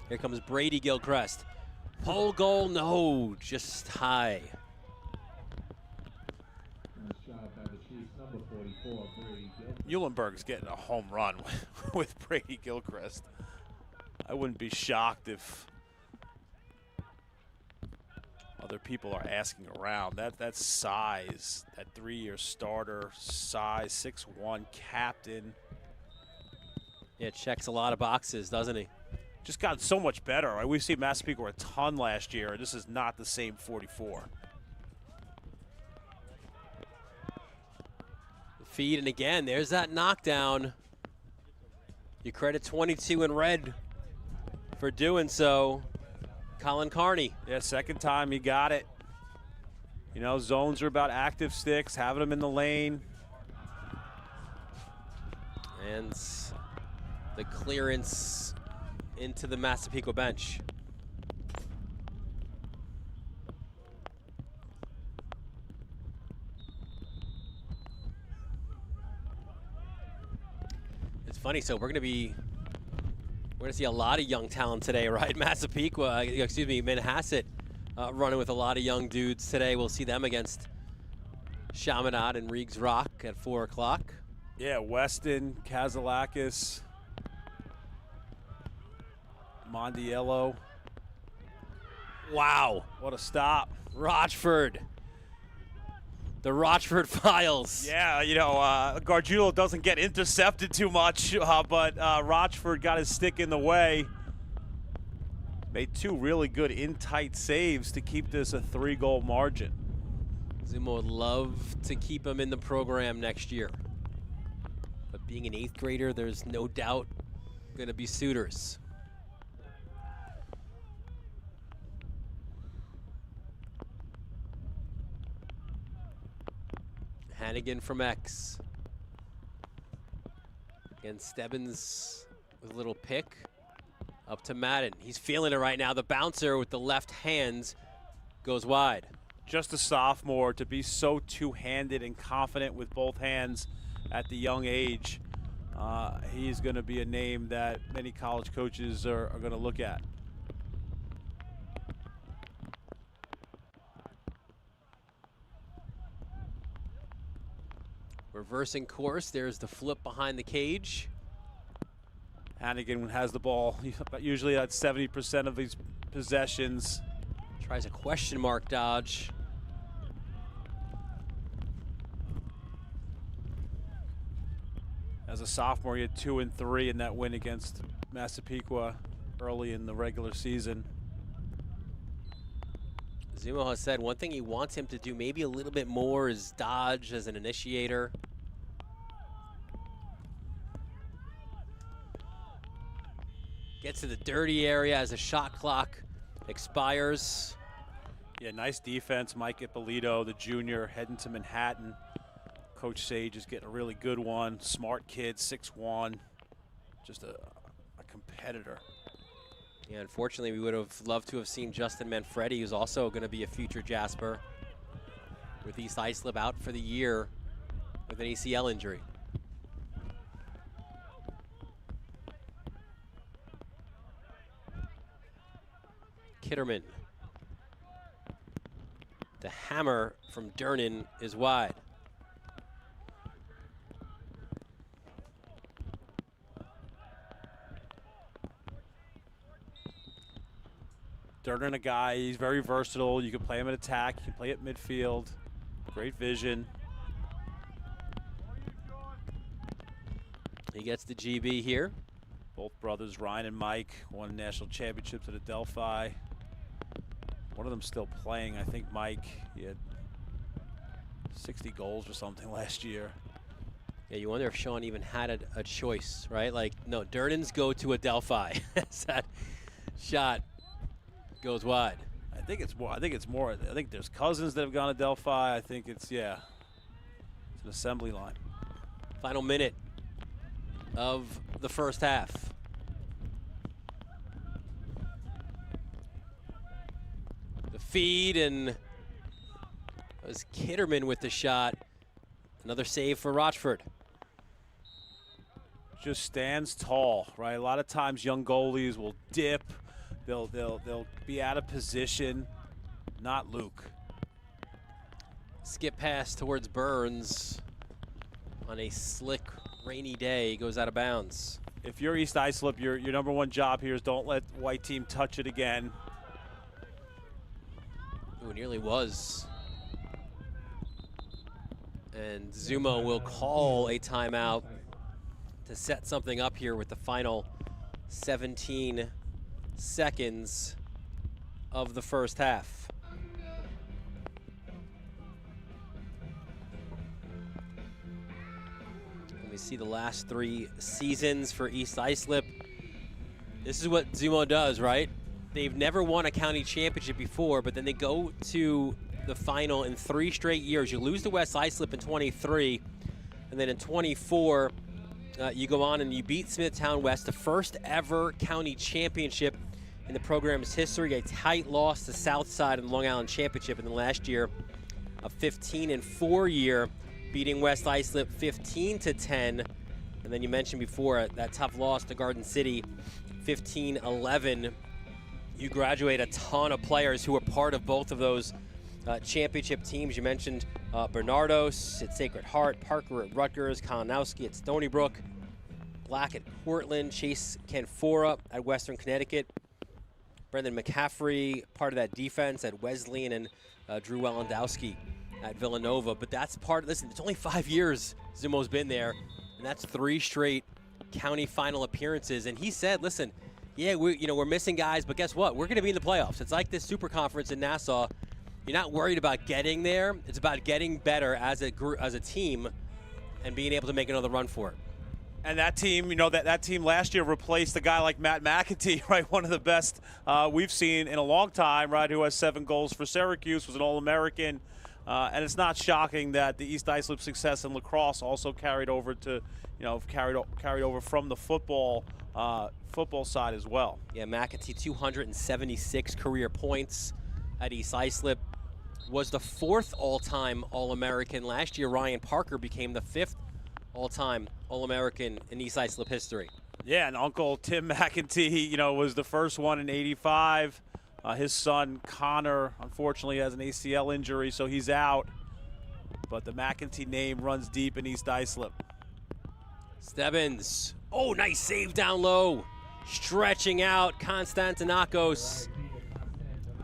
Here comes Brady Gilchrist. Pole goal, no, just high. Eulenberg's getting a home run with Brady Gilchrist. I wouldn't be shocked if other people are asking around. That's size, that 3-year starter, size, 6'1", captain. Yeah, checks a lot of boxes, doesn't he? Just got so much better. Right? We've seen Massapequa a ton last year. This is not the same 44. Feed, and again, there's that knockdown. You credit 22 in red for doing so. Colin Carney. Yeah, second time he got it. You know, zones are about active sticks, having them in the lane. And the clearance into the Massapequa bench. It's funny, so we're gonna see a lot of young talent today, right? Massapequa, excuse me, Manhasset running with a lot of young dudes today. We'll see them against Chaminade and Reeves Rock at 4 o'clock. Yeah, Weston, Kazalakis, Mondiello. Wow. What a stop. Rochford. The Rochford Files. Yeah, you know, Gargiulo doesn't get intercepted too much, but Rochford got his stick in the way. Made 2 really good in-tight saves to keep this a 3-goal margin. Zumo would love to keep him in the program next year. But being an 8th grader, there's no doubt going to be suitors. Hannigan from X. Again, Stebbins with a little pick. Up to Madden. He's feeling it right now. The bouncer with the left hands goes wide. Just a sophomore to be so two-handed and confident with both hands at the young age. He's going to be a name that many college coaches are going to look at. Reversing course, there's the flip behind the cage. Hannigan has the ball usually at 70% of these possessions. Tries a question mark dodge. As a sophomore, he had 2 and 3 in that win against Massapequa early in the regular season. Zumo has said one thing he wants him to do maybe a little bit more is dodge as an initiator. Gets to the dirty area as the shot clock expires. Yeah, nice defense. Mike Ippolito, the junior, heading to Manhattan. Coach Sage is getting a really good one. Smart kid, 6'1", just a competitor. Yeah, unfortunately, we would have loved to have seen Justin Manfredi, who's also going to be a future Jasper, with East Islip out for the year with an ACL injury. Kitterman. The hammer from Durnan is wide. Durnan, a guy, he's very versatile. You can play him at attack, you can play at midfield. Great vision. He gets the GB here. Both brothers, Ryan and Mike, won national championships at Adelphi. One of them still playing, I think Mike. He had 60 goals or something last year. Yeah, you wonder if Sean even had a choice, right? Like, no, Durnans go to Adelphi. That shot goes wide. I think it's more. I think there's cousins that have gone to Delphi. I think it's an assembly line. Final minute of the first half. The feed, and it was Kitterman with the shot. Another save for Rochford. Just stands tall, right? A lot of times young goalies will dip. They'll be out of position. Not Luke. Skip pass towards Burns on a slick, rainy day. Goes out of bounds. If you're East Islip, your number one job here is don't let white team touch it again. Ooh, it nearly was. And Zumo will call a timeout to set something up here with the final 17 seconds of the first half. And we see the last 3 seasons for East Islip. This is what Zumo does, right? They've never won a county championship before, but then they go to the final in 3 straight years. You lose to West Islip in 23, and then in 24, you go on and you beat Smithtown West, the first ever county championship in the program's history. A tight loss to Southside in the Long Island Championship in the last year, a 15-4 year, beating West Islip 15-10. And then you mentioned before that tough loss to Garden City, 15-11. You graduate a ton of players who were part of both of those championship teams. You mentioned Bernardos at Sacred Heart, Parker at Rutgers, Kalinowski at Stony Brook, Black at Portland, Chase Canfora at Western Connecticut, Brendan McCaffrey, part of that defense at Wesleyan, and Drew Walendowski at Villanova. But that's part of, listen, it's only 5 years Zumo's been there, and that's 3 straight county final appearances. And he said, listen, yeah, we're missing guys, but guess what? We're going to be in the playoffs. It's like this super conference in Nassau. You're not worried about getting there. It's about getting better as a team and being able to make another run for it. And that team, that team last year replaced a guy like Matt McAtee, right? One of the best we've seen in a long time, right? Who has 7 goals for Syracuse, was an All-American. And it's not shocking that the East Islip success in lacrosse also carried over to, carried over from the football side as well. Yeah, McAtee, 276 career points at East Islip. Was the 4th all-time All-American. Last year, Ryan Parker became the 5th all-time All-American in East Islip history. Yeah, and Uncle Tim McAtee, was the first one in '85. His son, Connor, unfortunately has an ACL injury, so he's out. But the McAtee name runs deep in East Islip. Stebbins. Oh, nice save down low. Stretching out Konstantinakos.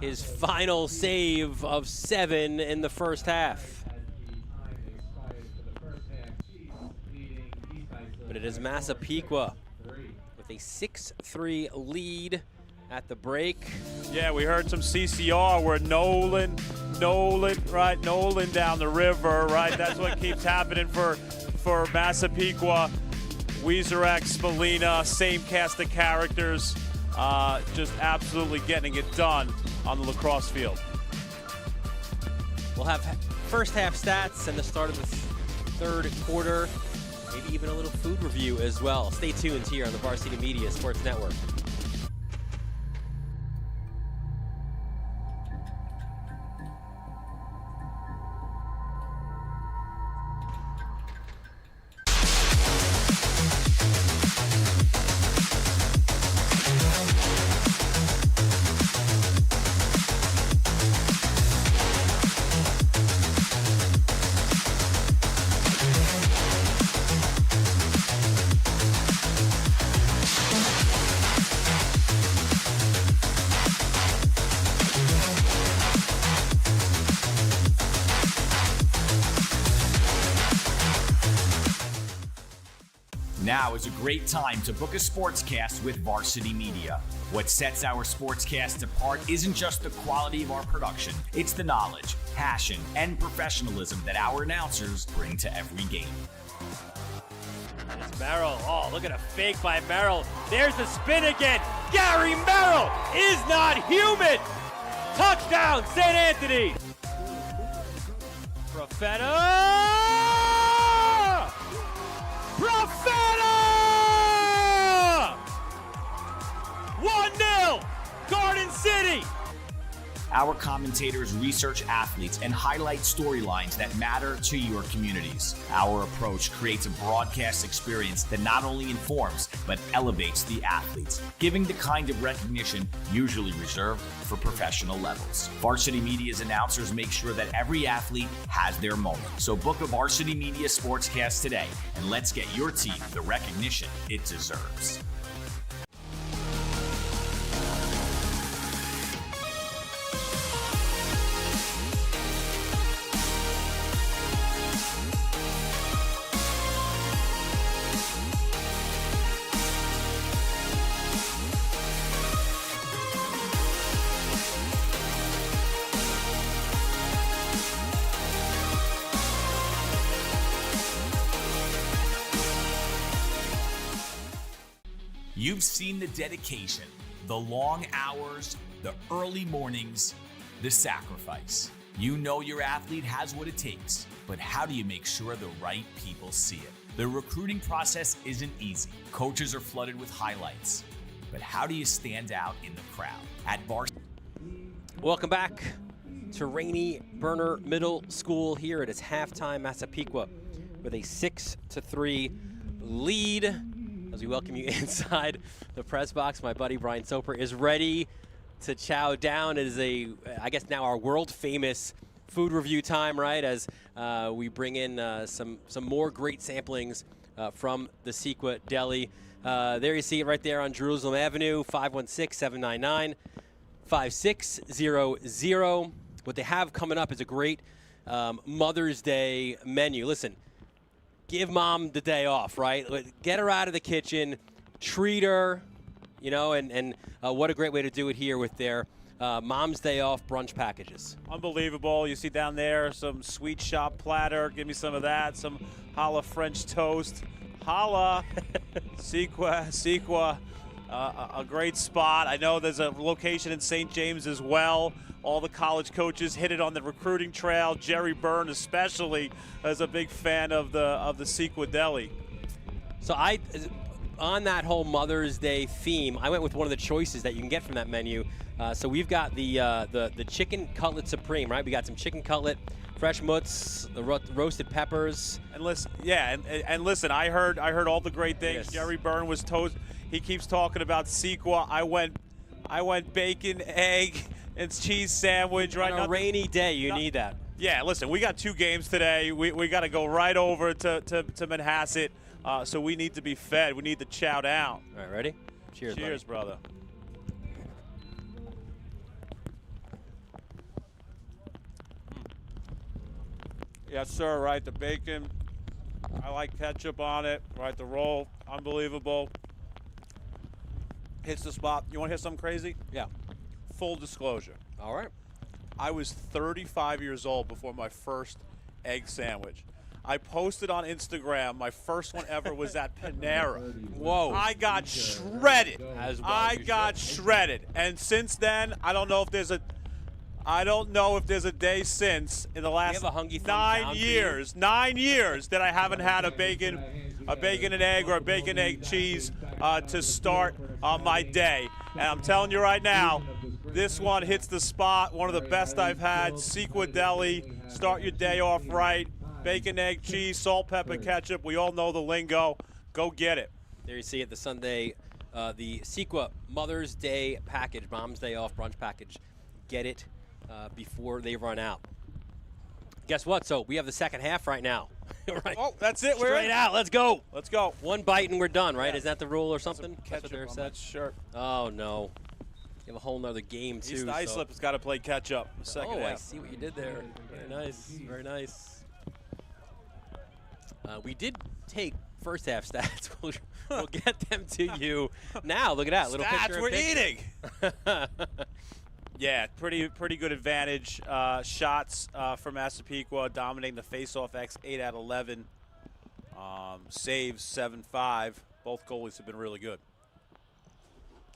His final save of 7 in the first half. But it is Massapequa with a 6-3 lead at the break. Yeah, we heard some CCR where Nolan, right? Nolan down the river, right? That's what keeps happening for Massapequa. Weezerak, Spalina, same cast of characters. Just absolutely getting it done on the lacrosse field. We'll have first half stats and the start of the 3rd quarter, maybe even a little food review as well. Stay tuned here on the Varsity Media Sports Network. Now is a great time to book a sportscast with Varsity Media. What sets our sportscast apart isn't just the quality of our production, it's the knowledge, passion, and professionalism that our announcers bring to every game. It's Merrill. Oh, look at a fake by Merrill. There's the spin again. Gary Merrill is not human. Touchdown, St. Anthony. Profeta! Profeta! 1-0, Garden City. Our commentators research athletes and highlight storylines that matter to your communities. Our approach creates a broadcast experience that not only informs, but elevates the athletes, giving the kind of recognition usually reserved for professional levels. Varsity Media's announcers make sure that every athlete has their moment. So book a Varsity Media Sportscast today, and let's get your team the recognition it deserves. You've seen the dedication, the long hours, the early mornings, the sacrifice. You know your athlete has what it takes, but how do you make sure the right people see it? The recruiting process isn't easy. Coaches are flooded with highlights, but how do you stand out in the crowd? At Varsity. Welcome back to Rainy Burner Middle School. Here it is halftime. Massapequa with a 6-3 lead. As we welcome you inside the press box, my buddy Brian Soper is ready to chow down. It is I guess now our world famous food review time, right? As we bring in some more great samplings from the Massapequa Deli. There you see it right there on Jerusalem Avenue, 516-799-5600. What they have coming up is a great Mother's Day menu. Listen, give mom the day off, right? Get her out of the kitchen, treat her, you know, and what a great way to do it here with their Mom's Day Off brunch packages. Unbelievable. You see down there some sweet shop platter. Give me some of that. Some challah French toast. Challah. Massapequa. A great spot. I know there's a location in St. James as well. All the college coaches hit it on the recruiting trail. Jerry Byrne especially is a big fan of the Massapequa Deli. So on that whole Mother's Day theme, I went with one of the choices that you can get from that menu. So we've got the chicken cutlet supreme, right? We got some chicken cutlet, fresh mutts, the roasted peppers. And listen, yeah, and listen, I heard all the great things. Yes. Jerry Byrne was toast. He keeps talking about Massapequa. I went bacon, egg, and cheese sandwich. Right On a rainy day, you need that. Yeah, listen, we got 2 games today. We got to go right over to Manhasset, so we need to be fed. We need to chow down. All right, ready? Cheers, Cheers, buddy. brother. Yes, sir, right, the bacon. I like ketchup on it, right, the roll, unbelievable. Hits the spot. You want to hear something crazy? Yeah. Full disclosure. All right. I was 35 years old before my first egg sandwich. I posted on Instagram. My first one ever was at Panera. Whoa. I got shredded. As well I you got should. shredded. And since then, I don't know if there's a day since in the last have a hungry thumbs 9 down for you? years, 9 years that I haven't had a bacon and egg or a bacon egg cheese to start my day. And I'm telling you right now, this one hits the spot. One of the best I've had. Massapequa Deli. Start your day off right. Bacon, egg, cheese, salt, pepper, ketchup. We all know the lingo. Go get it. There you see it, the Sunday, the Massapequa Mother's Day package, Mom's Day Off brunch package. Get it before they run out. Guess what? So we have the second half right now. Right. Oh, that's it. We're Straight in. out. Let's go. Let's go. One bite and we're done, right? Yeah. Is that the rule or something? Some That's what they're ketchup on said. that shirt. Oh, no. You have a whole nother game, too. East Islip has got to play catch up. Second I half. see what you did there. Very nice. Very nice. We did take first half stats. We'll get them to you now. Look at that little Stats, picture. we're eating. Yeah, pretty good advantage. Shots for Massapequa, dominating the faceoff X 8 out of 11. Saves 7-5. Both goalies have been really good.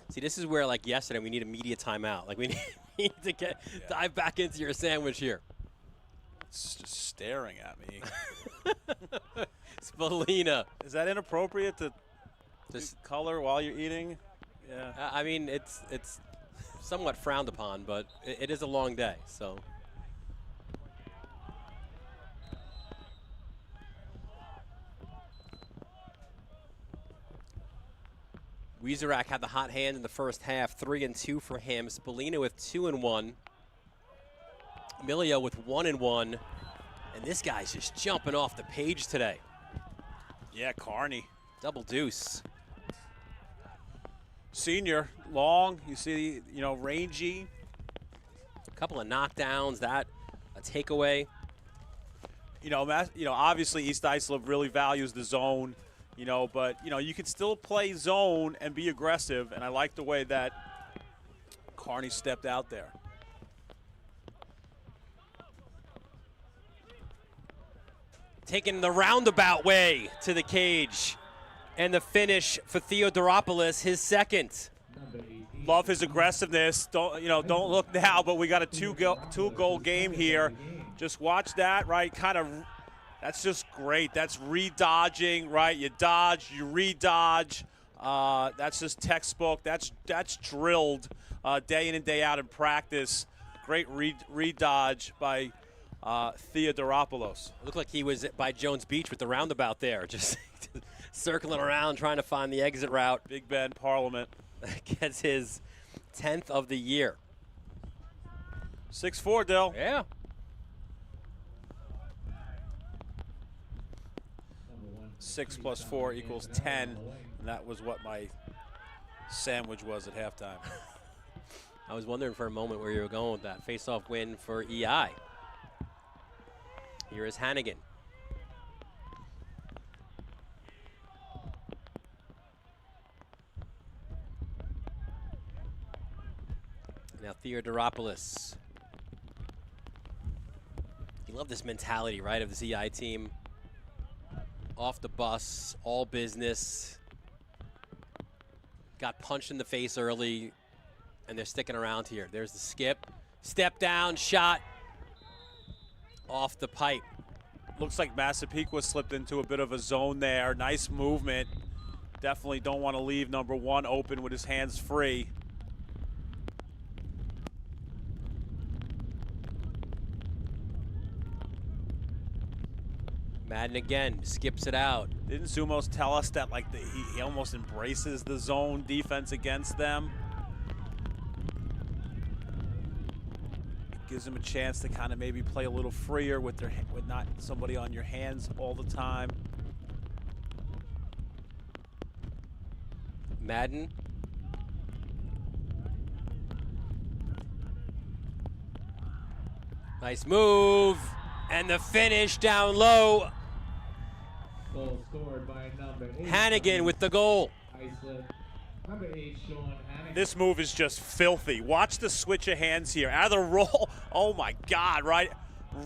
See, this is where, like yesterday, we need a media timeout. Like, we need to dive back into your sandwich here. It's just staring at me. Spalina. Is that inappropriate to just color while you're eating? Yeah. I mean, it's somewhat frowned upon, but it is a long day, so. Wieserak had the hot hand in the first half, 3-2 for him. Spalina with 2-1. Emilio with 1-1. And this guy's just jumping off the page today. Yeah, Carney. Double deuce. Senior, long, you see, rangy. A couple of knockdowns, that a takeaway. Obviously East Islip really values the zone, but you can still play zone and be aggressive, and I like the way that Carney stepped out there. Taking the roundabout way to the cage. And the finish for Theodoropoulos, his second. Love his aggressiveness. Don't look now, but we got a two-goal game here. Just watch that, right? That's just great. That's re-dodging, right? You dodge, you re-dodge. That's just textbook. That's drilled day in and day out in practice. Great re-dodge by Theodoropoulos. Looked like he was by Jones Beach with the roundabout there, just circling around trying to find the exit route. Big Ben Parliament. Gets his 10th of the year. 6-4, Dill. Yeah. Six plus 4 equals 10, and that was what my sandwich was at halftime. I was wondering for a moment where you were going with that. Face-off win for EI. Here is Hannigan. Now Theodoropoulos. You love this mentality, right, of this EI team. Off the bus, all business. Got punched in the face early, and they're sticking around here. There's the skip. Step down, shot. Off the pipe. Looks like Massapequa slipped into a bit of a zone there. Nice movement. Definitely don't want to leave number 1 open with his hands free. Madden again, skips it out. Didn't Zumos tell us that he almost embraces the zone defense against them? Gives them a chance to kind of maybe play a little freer with not somebody on your hands all the time. Madden. Nice move. And the finish down low. Goal scored by number 8. Hannigan with the goal. Islip. Number 8, Sean Hannigan. This move is just filthy. Watch the switch of hands here. Out of the roll. Oh my God, right?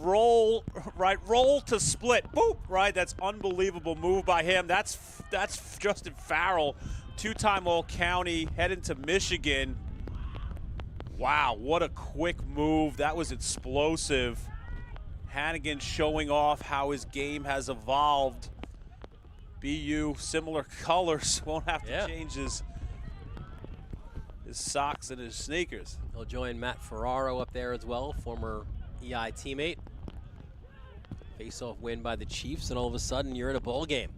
Roll, right? Roll to split. Boop, right? That's unbelievable move by him. That's Justin Farrell, 2-time All-County, heading to Michigan. Wow, what a quick move. That was explosive. Hannigan showing off how his game has evolved. BU, similar colors, won't have to change his socks and his sneakers. He'll join Matt Ferraro up there as well, former EI teammate. Face-off win by the Chiefs, and all of a sudden you're in a bowl game.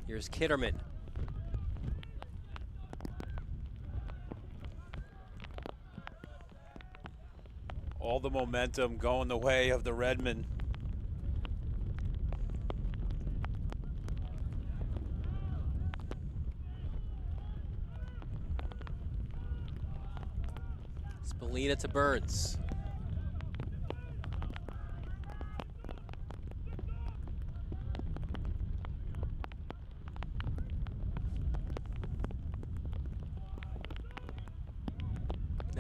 Here's Kitterman. All the momentum going the way of the Redmen. Spalina to Burns.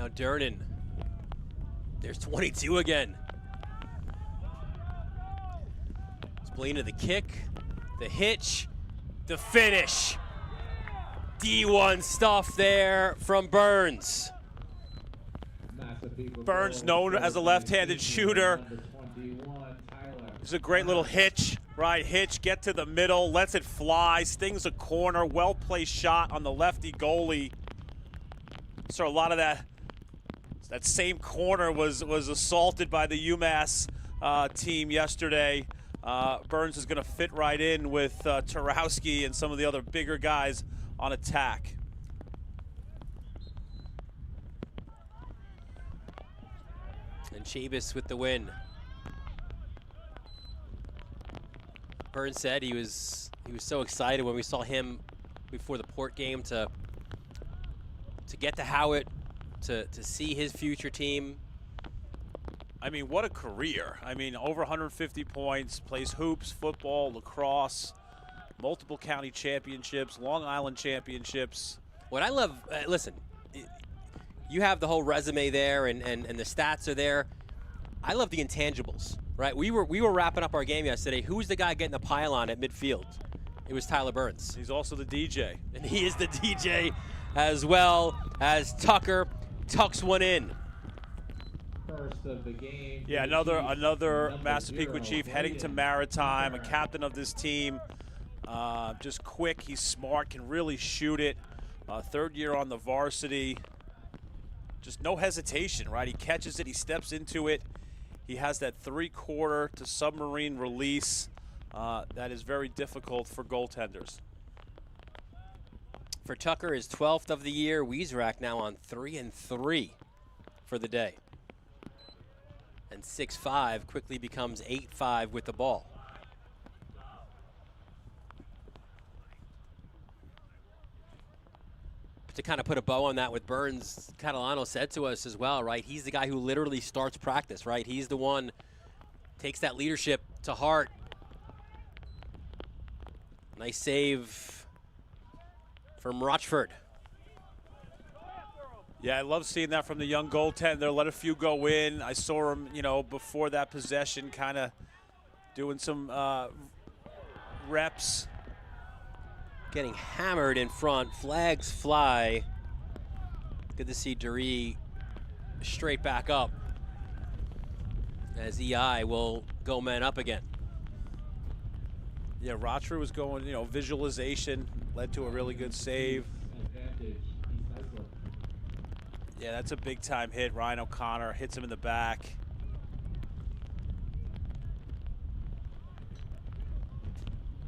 Now Durnan. There's 22 again. Splina the kick, the hitch, the finish. D1 stuff there from Burns. Burns, known as a left-handed shooter. This is a great little hitch, right? Hitch, get to the middle, lets it fly, stings a corner, well-placed shot on the lefty goalie. So a lot of that same corner was assaulted by the UMass team yesterday. Burns is going to fit right in with Tarowski and some of the other bigger guys on attack. And Chabis with the win. Burns said he was so excited when we saw him before the Port game to get to Howitt, to see his future team. I mean, what a career. I mean, over 150 points, plays hoops, football, lacrosse, multiple county championships, Long Island championships. What I love, listen, you have the whole resume there and the stats are there. I love the intangibles, right? We were wrapping up our game yesterday. Who's the guy getting the pylon at midfield? It was Tyler Burns. He's also the DJ. And he is the DJ as well as Tucker tucks one in. First of the game. Yeah, another Massapequa Chief heading to Maritime, a captain of this team. Just quick, he's smart, can really shoot it. Third year on the varsity. Just no hesitation, right? He catches it, he steps into it. He has that 3/4 to submarine release that is very difficult for goaltenders. For Tucker, his 12th of the year. Wieserack now on 3-3 for the day. And 6-5 quickly becomes 8-5 with the ball. To kind of put a bow on that with Burns, Catalano said to us as well, right? He's the guy who literally starts practice, right? He's the one, takes that leadership to heart. Nice save from Rochford. Yeah, I love seeing that from the young goaltender. Let a few go in. I saw him, before that possession, kind of doing some reps. Getting hammered in front, flags fly. Good to see Dury straight back up as EI will go man up again. Yeah, Rochford was going, visualization led to a really good save. Yeah, that's a big time hit. Ryan O'Connor hits him in the back.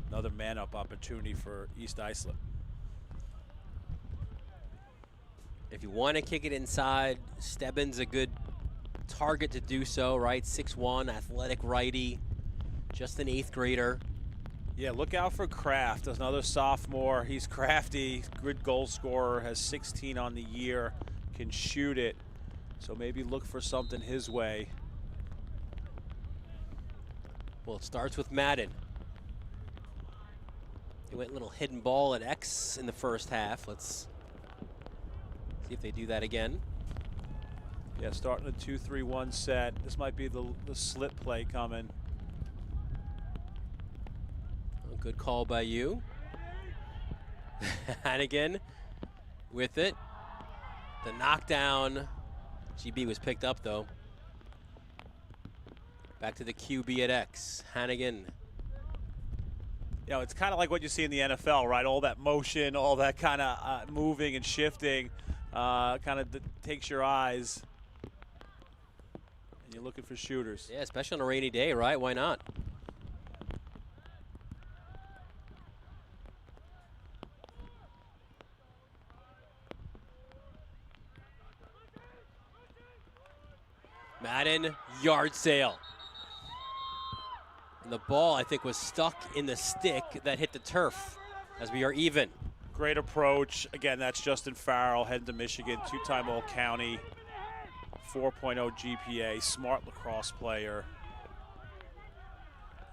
Another man-up opportunity for East Islip. If you want to kick it inside, Stebbins a good target to do so, right? 6'1", athletic righty, just an 8th grader. Yeah, look out for Kraft, another sophomore. He's crafty, good goal scorer, has 16 on the year, can shoot it. So maybe look for something his way. Well, it starts with Madden. He went a little hidden ball at X in the first half. Let's see if they do that again. Yeah, starting a 2-3-1 set. This might be the slip play coming. Oh, good call by you. Hannigan with it. The knockdown. GB was picked up though. Back to the QB at X. Hannigan. It's kind of like what you see in the NFL, right? All that motion, all that kind of moving and shifting kind of takes your eyes. And you're looking for shooters. Yeah, especially on a rainy day, right? Why not? Madden, yard sale. And the ball, I think, was stuck in the stick that hit the turf as we are even. Great approach. Again, that's Justin Farrell, heading to Michigan, 2-time All-County, 4.0 GPA, smart lacrosse player.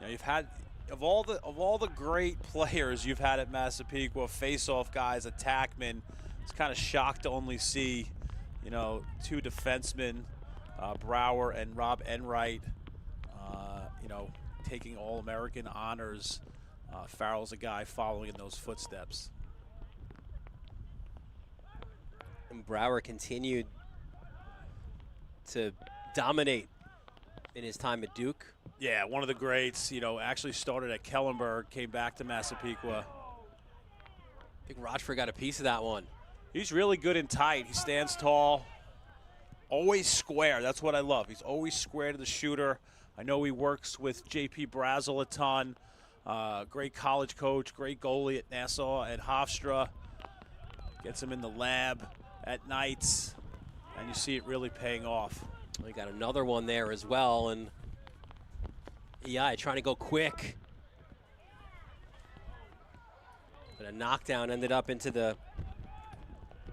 You've had, of all the great players you've had at Massapequa, face-off guys, attackmen, it's kind of shocked to only see you know, two defensemen, Brower and Rob Enright, you know, taking All-American honors. Farrell's a guy following in those footsteps. And Brower continued to dominate in his time at Duke. Yeah, one of the greats, you know, actually started at Kellenberg, came back to Massapequa. I think Rochford got a piece of that one. He's really good and tight. He stands tall, always square. That's what I love. He's always square to the shooter. I know he works with J.P. Brazel a ton. Great college coach, great goalie at Nassau, at Hofstra. Gets him in the lab at nights, and you see it really paying off. We got another one there as well, and EI trying to go quick. But a knockdown ended up into the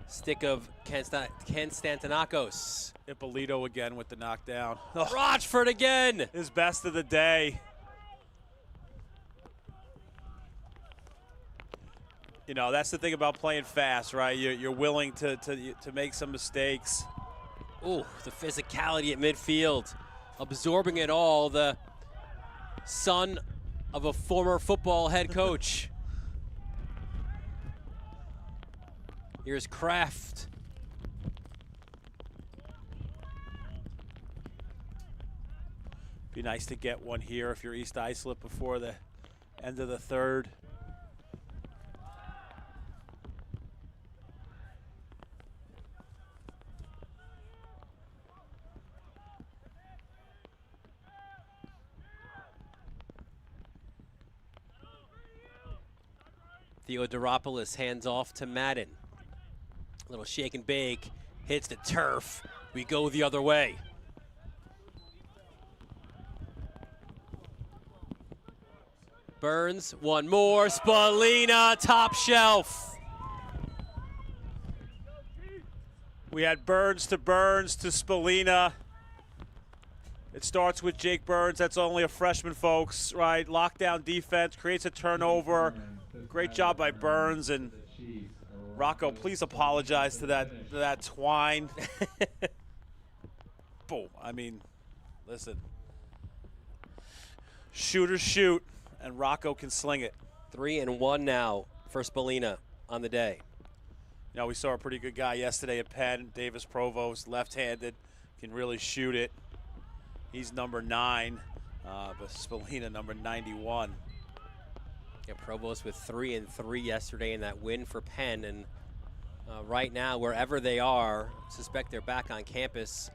stick of Ken Stantonakos. Ippolito again with the knockdown. Rochford again! His best of the day. You know, that's the thing about playing fast, right? You're willing to make some mistakes. Ooh, the physicality at midfield. Absorbing it all. The son of a former football head coach. Here's Kraft. Be nice to get one here if you're East Islip before the end of the third. Theodoropoulos hands off to Madden. Little shake and bake, hits the turf. We go the other way. Burns, one more. Spallina, top shelf. We had Burns to Spallina. It starts with Jake Burns. That's only a freshman, folks, right? Lockdown defense, creates a turnover. Great job by Burns. And Rocco, please apologize to that twine. Boom. I mean, listen. Shooters shoot, and Rocco can sling it. 3-1 now for Spallina on the day. You know, we saw a pretty good guy yesterday at Penn, Davis Provost, left-handed, can really shoot it. He's number 9, but Spallina number 91. Yeah, Provost with 3-3 yesterday in that win for Penn, and right now, wherever they are, suspect they're back on campus.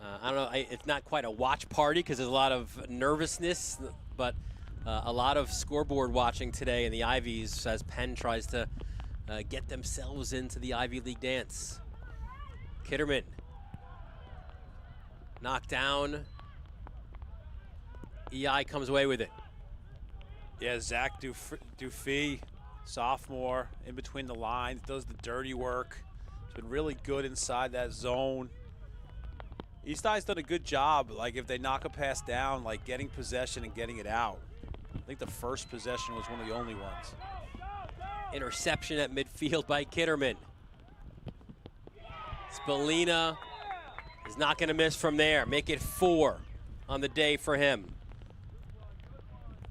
I don't know, it's not quite a watch party because there's a lot of nervousness, but a lot of scoreboard watching today in the Ivies as Penn tries to get themselves into the Ivy League dance. Kitterman knocked down. EI comes away with it. Yeah, Zach Dufee, sophomore, in between the lines, does the dirty work. He's been really good inside that zone. East I's done a good job, like if they knock a pass down, like getting possession and getting it out. I think the first possession was one of the only ones. Interception at midfield by Kitterman. Spallina is not going to miss from there. Make it 4 on the day for him.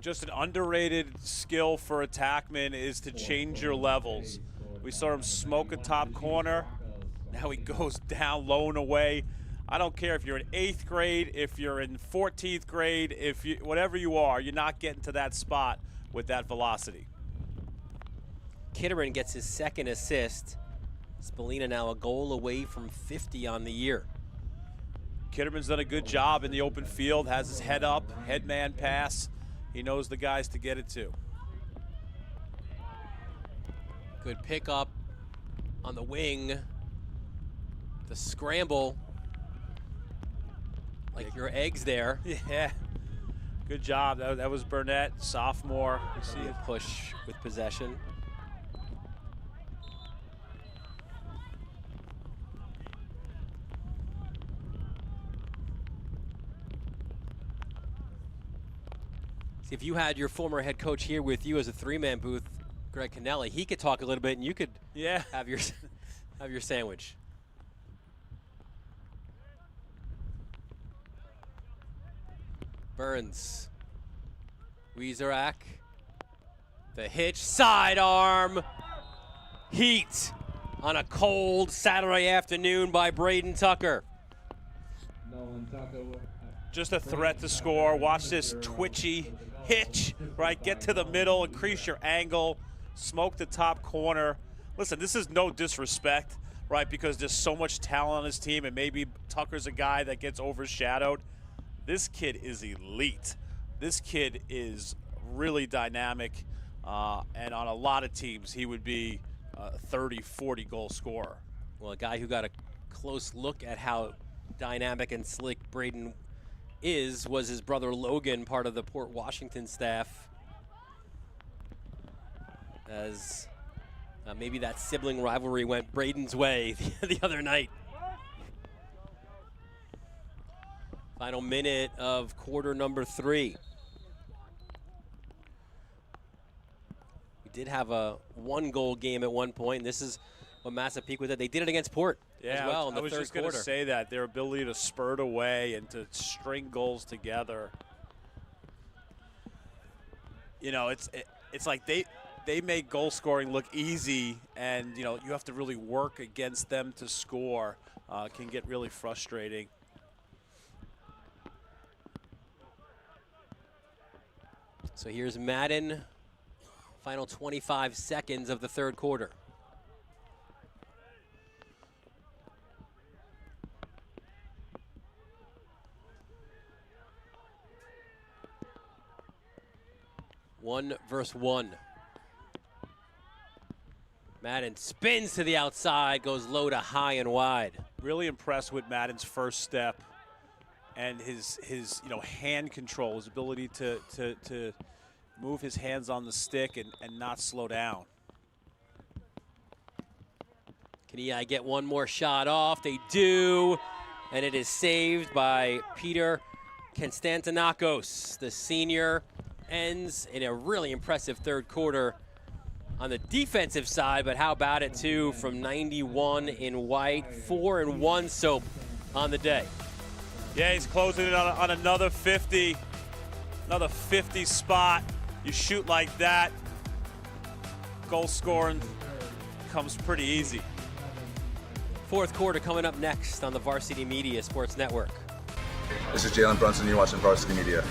Just an underrated skill for attackmen is to change your levels. We saw him smoke a top corner. Now he goes down low and away. I don't care if you're in 8th grade, if you're in 14th grade, whatever you are, you're not getting to that spot with that velocity. Kitterman gets his 2nd assist. Spallina now a goal away from 50 on the year. Kitterman's done a good job in the open field, has his head up, head man pass. He knows the guys to get it to. Good pickup on the wing. The scramble. Like your eggs there. Yeah. Good job. That was Burnett, sophomore. You see a push with possession. See, if you had your former head coach here with you as a 3-man booth, Greg Cannelli, he could talk a little bit and you could have your sandwich. Burns. Wieserak. The hitch, sidearm. Heat on a cold Saturday afternoon by Braden Tucker. Nolan Tucker. Just a threat to score. Watch this twitchy hitch, right? Get to the middle, increase your angle, smoke the top corner. Listen, this is no disrespect, right? Because there's so much talent on this team, and maybe Tucker's a guy that gets overshadowed. This kid is elite. This kid is really dynamic, and on a lot of teams, he would be a 30, 40 goal scorer. Well, a guy who got a close look at how dynamic and slick Braden was his brother Logan, part of the Port Washington staff. As maybe that sibling rivalry went Braden's way the other night. Final minute of quarter number 3. We did have a 1-goal game at one point, and this is what Massapequa did. They did it against Port as well in the third quarter. I was just going to say that. Their ability to spurt away and to string goals together. You know, it's like they make goal scoring look easy, and, you know, you have to really work against them to score. Can get really frustrating. So here's Madden. Final 25 seconds of the third quarter. One versus one. Madden spins to the outside, goes low to high and wide. Really impressed with Madden's first step and his hand control, his ability to move his hands on the stick and not slow down. Can he get one more shot off? They do, and it is saved by Peter Konstantinakos. The senior ends in a really impressive third quarter on the defensive side, but how about it too from 91 in white, 4-1 Soap on the day. Yeah, he's closing it on another 50 spot. You shoot like that, goal scoring comes pretty easy. Fourth quarter coming up next on the Varsity Media Sports Network. This is Jalen Brunson, you're watching Varsity Media.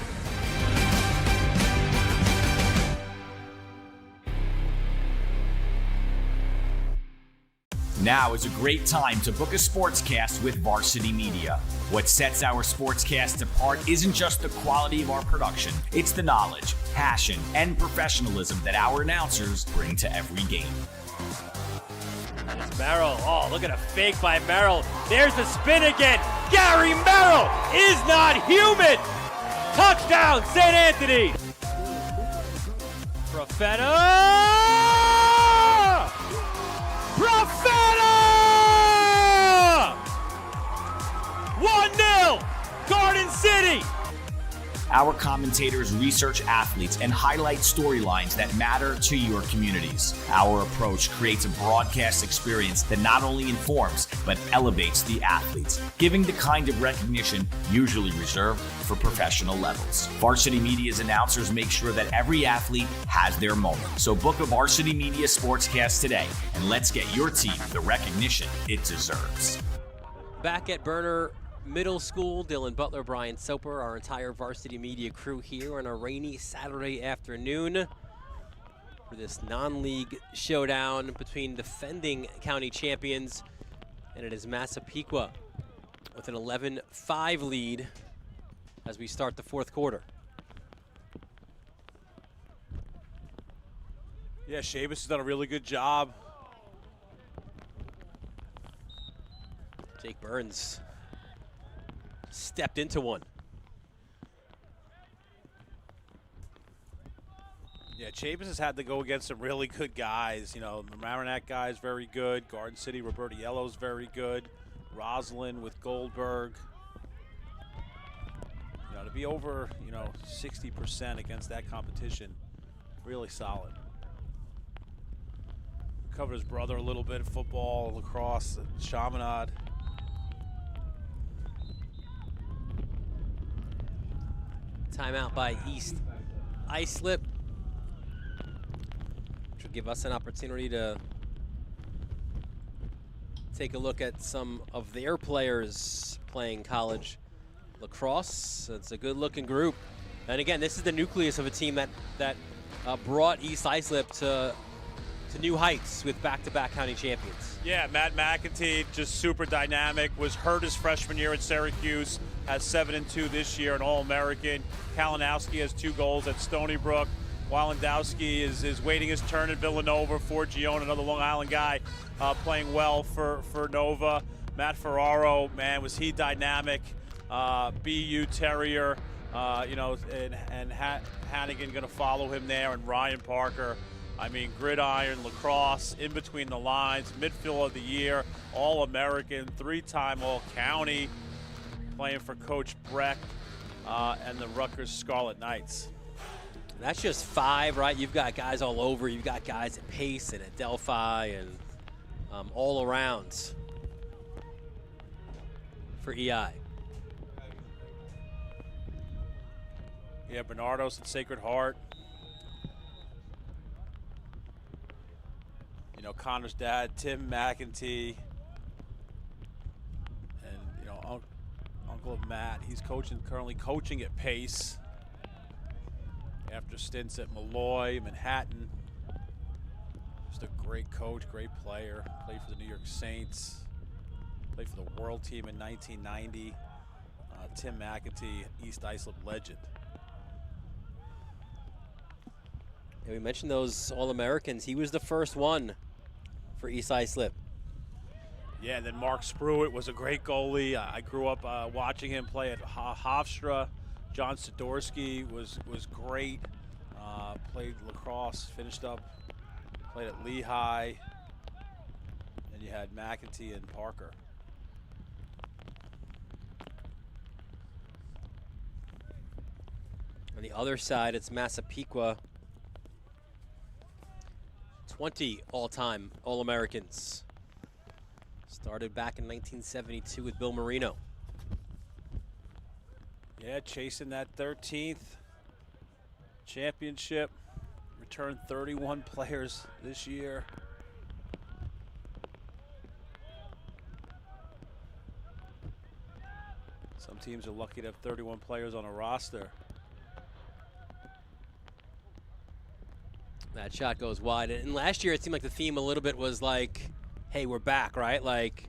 Now is a great time to book a sportscast with Varsity Media. What sets our sportscast apart isn't just the quality of our production, it's the knowledge, passion, and professionalism that our announcers bring to every game. It's Merrill. Oh, look at a fake by Merrill. There's the spin again. Gary Merrill is not human. Touchdown, St. Anthony. Profeta! 1-0, Garden City. Our commentators research athletes and highlight storylines that matter to your communities. Our approach creates a broadcast experience that not only informs, but elevates the athletes, giving the kind of recognition usually reserved for professional levels. Varsity Media's announcers make sure that every athlete has their moment. So book a Varsity Media Sportscast today, and let's get your team the recognition it deserves. Back at Burner Middle School, Dylan Butler, Brian Soper, our entire Varsity Media crew here on a rainy Saturday afternoon for this non-league showdown between defending county champions, and it is Massapequa with an 11-5 lead as we start the fourth quarter. Yeah, Shavis has done a really good job. Jake Burns stepped into one. Yeah, Chavis has had to go against some really good guys. You know, the Maronac guy is very good. Garden City, Roberta Yellow's very good. Roslyn with Goldberg. You know, to be over, 60% against that competition, really solid. Covered his brother a little bit, football, lacrosse, Chaminade. Timeout by East Islip, which will give us an opportunity to take a look at some of their players playing college lacrosse. It's a good-looking group. And again, this is the nucleus of a team that brought East Islip to new heights with back-to-back county champions. Yeah, Matt McEntee, just super dynamic, was hurt his freshman year at Syracuse, has 7-2 this year, an All-American. Kalinowski has 2 goals at Stony Brook. Walendowski is waiting his turn at Villanova. Forgione, another Long Island guy, playing well for Nova. Matt Ferraro, man, was he dynamic. BU Terrier, and Hannigan going to follow him there, and Ryan Parker. I mean, gridiron, lacrosse, in between the lines, midfield of the year, All-American, 3-time All-County, playing for Coach Breck and the Rutgers Scarlet Knights. That's just 5, right? You've got guys all over. You've got guys at Pace and at Delphi and all around for EI. Yeah, Bernardo's at Sacred Heart. You know, Connor's dad, Tim McEntee, and Uncle of Matt. He's currently coaching at Pace after stints at Malloy, Manhattan. Just a great coach, great player. Played for the New York Saints. Played for the World Team in 1990. Tim McEntee, East Islip legend. And we mentioned those All-Americans. He was the first one for East Islip. Yeah, and then Mark Spruitt was a great goalie. I grew up watching him play at Hofstra. John Sidorsky was great. Played lacrosse, finished up, played at Lehigh. And you had McEntee and Parker. On the other side, it's Massapequa. 20 all-time All-Americans. Started back in 1972 with Bill Marino. Yeah, chasing that 13th championship. Returned 31 players this year. Some teams are lucky to have 31 players on a roster. That shot goes wide. And last year, it seemed like the theme a little bit was like, hey, we're back, right? Like,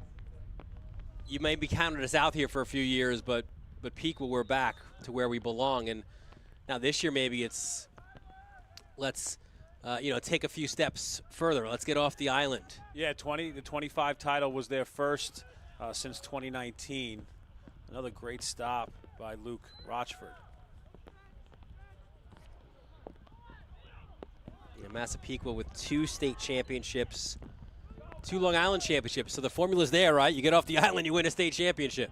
you may be counting us out here for a few years, but Pequa, we're back to where we belong. And now this year, maybe it's, let's, take a few steps further. Let's get off the island. Yeah, the 25 title was their first since 2019. Another great stop by Luke Rochford. Massapequa with 2 state championships, 2 Long Island championships. So the formula's there, right? You get off the island, you win a state championship.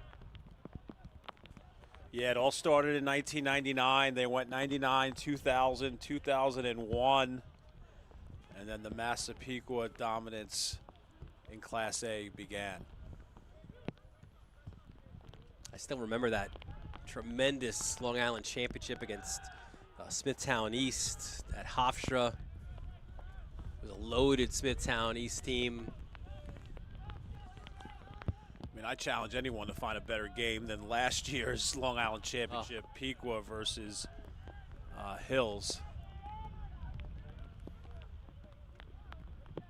Yeah, it all started in 1999. They went 99, 2000, 2001. And then the Massapequa dominance in Class A began. I still remember that tremendous Long Island championship against Smithtown East at Hofstra. It was a loaded Smithtown East team. I mean, I challenge anyone to find a better game than last year's Long Island Championship, Pequa versus Hills.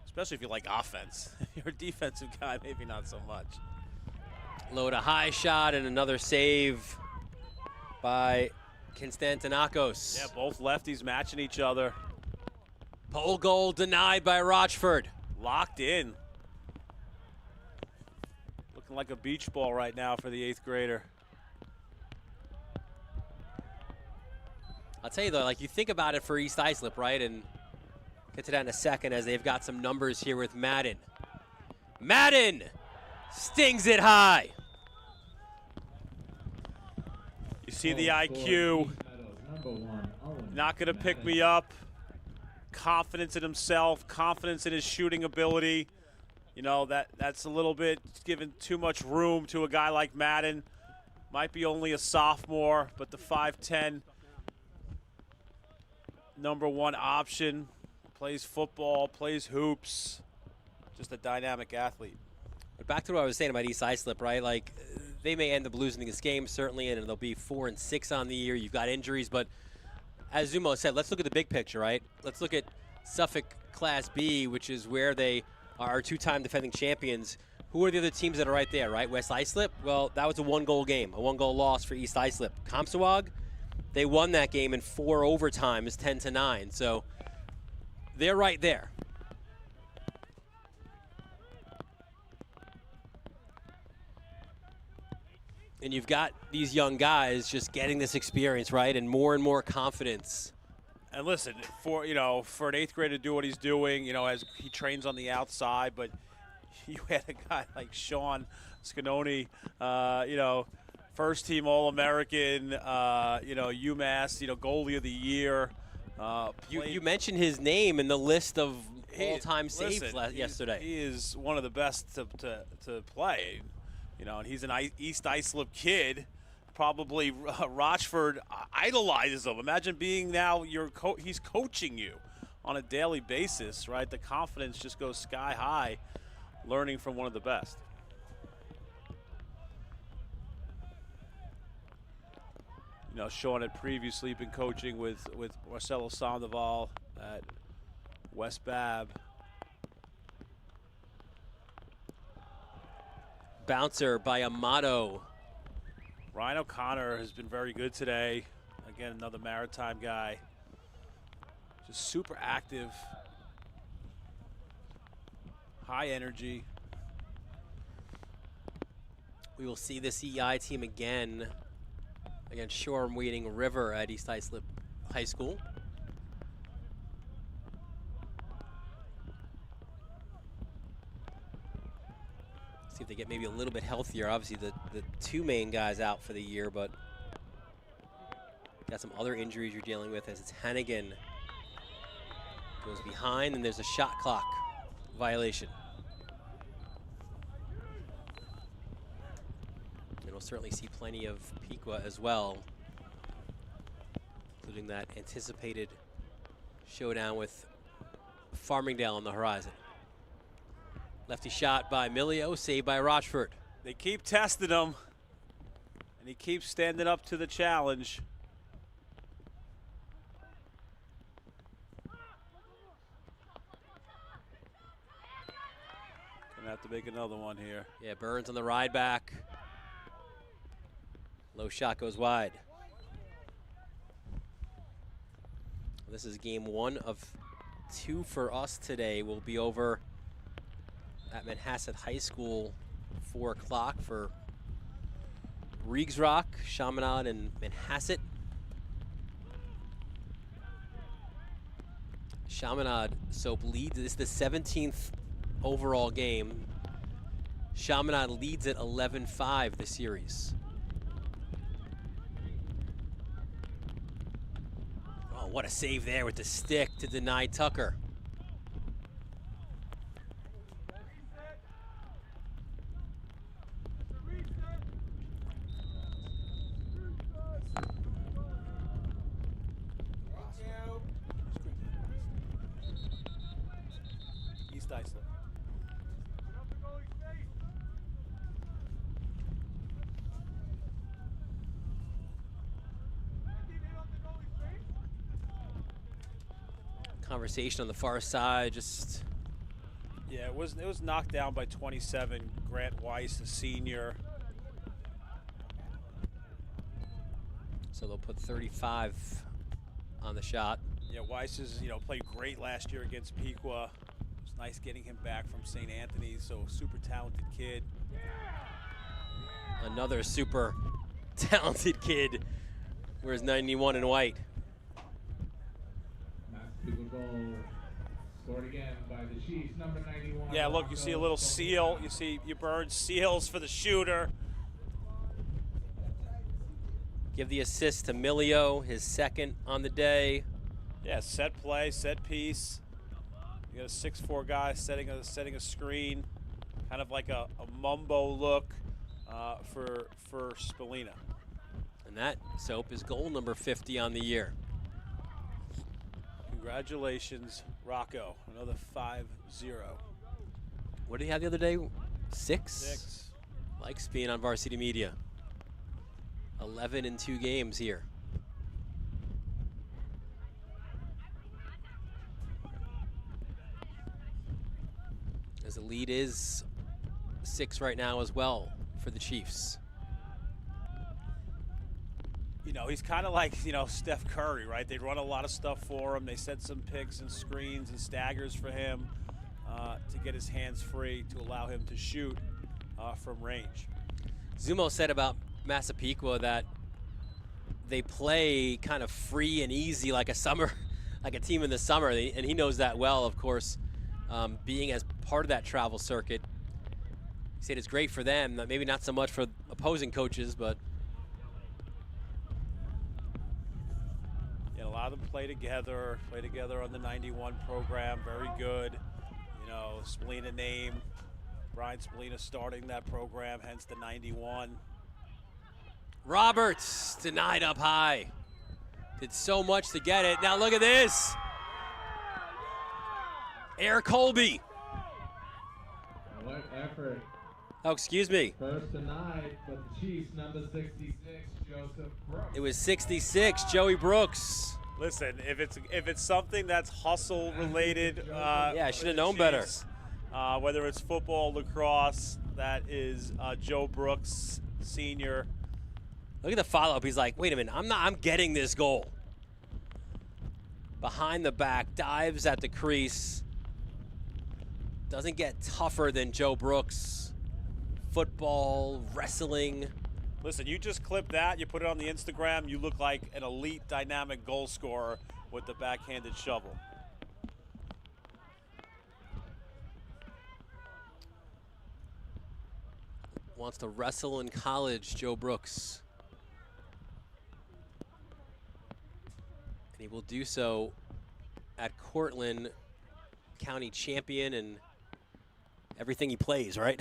Especially if you like offense. You're a defensive guy, maybe not so much. Load a high shot and another save by Konstantinakos. Yeah, both lefties matching each other. Pole goal denied by Rochford. Locked in. Looking like a beach ball right now for the 8th grader. I'll tell you though, like you think about it for East Islip, right? And get to that in a second as they've got some numbers here with Madden. Madden stings it high. You see the IQ. Not going to pick me up. Confidence in himself, confidence in his shooting ability. You know, that's a little bit giving too much room to a guy like Madden. Might be only a sophomore, but the 5'10", #1 option. Plays football, plays hoops. Just a dynamic athlete. But back to what I was saying about East Islip, right? Like, they may end up losing this game, certainly, and they'll be 4-6 on the year. You've got injuries, but as Zumo said, let's look at the big picture, right? Let's look at Suffolk Class B, which is where they are 2-time defending champions. Who are the other teams that are right there, right? West Islip, well, that was a 1-goal game, a 1-goal loss for East Islip. Comstock, they won that game in 4 overtimes, 10-9. So they're right there. And you've got these young guys just getting this experience, right, and more confidence. And listen, for an 8th grader to do what he's doing, as he trains on the outside, but you had a guy like Sean Scanoni, first team All-American, UMass, goalie of the year. You mentioned his name in the list of all-time saves yesterday. He is one of the best to play. And he's an East Islip kid. Probably Rochford idolizes him. Imagine being now he's coaching you on a daily basis, right? The confidence just goes sky high, learning from one of the best. Sean had previously been coaching with Marcelo Sandoval at West Bab. Bouncer by Amato. Ryan O'Connor has been very good today. Again, another Maritime guy. Just super active. High energy. We will see this EI team again against Shoreham Wading River at East Islip High School. See if they get maybe a little bit healthier. Obviously, the 2 main guys out for the year, but got some other injuries you're dealing with as it's Hannigan goes behind, and there's a shot clock violation. And we'll certainly see plenty of Pequa as well, including that anticipated showdown with Farmingdale on the horizon. Lefty shot by Milio, saved by Rochford. They keep testing him, and he keeps standing up to the challenge. Gonna have to make another one here. Yeah, Burns on the ride back. Low shot goes wide. This is game 1 of 2 for us today. We'll be over at Manhasset High School, 4 o'clock for Reegs Rock, Chaminade, and Manhasset. Chaminade Soap leads. This is the 17th overall game. Chaminade leads at 11-5 the series. Oh, what a save there with the stick to deny Tucker. East Islip. Conversation on the far side, just Yeah, it was knocked down by 27. Grant Weiss, a senior. so they'll put 35 on the shot. Yeah, Weiss has played great last year against Pequa. It was nice getting him back from St. Anthony's, so super talented kid. Another super talented kid wears 91 in white. Massapequa goal scored again by the Chiefs, number 91. Yeah, look, you see a little seal. You see you burn seals for the shooter. Give the assist to Milio, his 2nd on the day. Yeah, set play, set piece. You got a 6'4" guy setting a screen, kind of like a mumbo look for Spallina. And that, Soap, is goal number 50 on the year. Congratulations, Rocco. Another 5-0. What did he have the other day? 6? 6. Likes being on Varsity Media. 11 in 2 games here. As the lead is 6 right now as well for the Chiefs. You know, he's kind of like, you know, Steph Curry, right? They run a lot of stuff for him. They set some picks and screens and staggers for him to get his hands free, to allow him to shoot from range. Zumo said about Massapequa that they play kind of free and easy like a team in the summer, and he knows that well, of course, being as part of that travel circuit. He said it's great for them, maybe not so much for opposing coaches, but yeah, a lot of them play together on the 91 program, very good. You know, Spalina name, Brian Spalina starting that program, hence the 91. Roberts denied up high. Did so much to get it. Now look at this. Air Colby. What effort. Oh, excuse me. First denied, but the Chiefs, number 66, Joseph Brooks. It was 66, Joey Brooks. Listen, if it's something that's hustle related, yeah, I should have known better. Whether it's football, lacrosse, that is Joe Brooks, senior. Look at the follow-up. He's like, wait a minute, I'm getting this goal. Behind the back, dives at the crease. Doesn't get tougher than Joe Brooks. Football, wrestling. Listen, you just clip that, you put it on the Instagram, you look like an elite dynamic goal scorer with the backhanded shovel. Wants to wrestle in college, Joe Brooks. And he will do so at Cortland, county champion and everything he plays, right?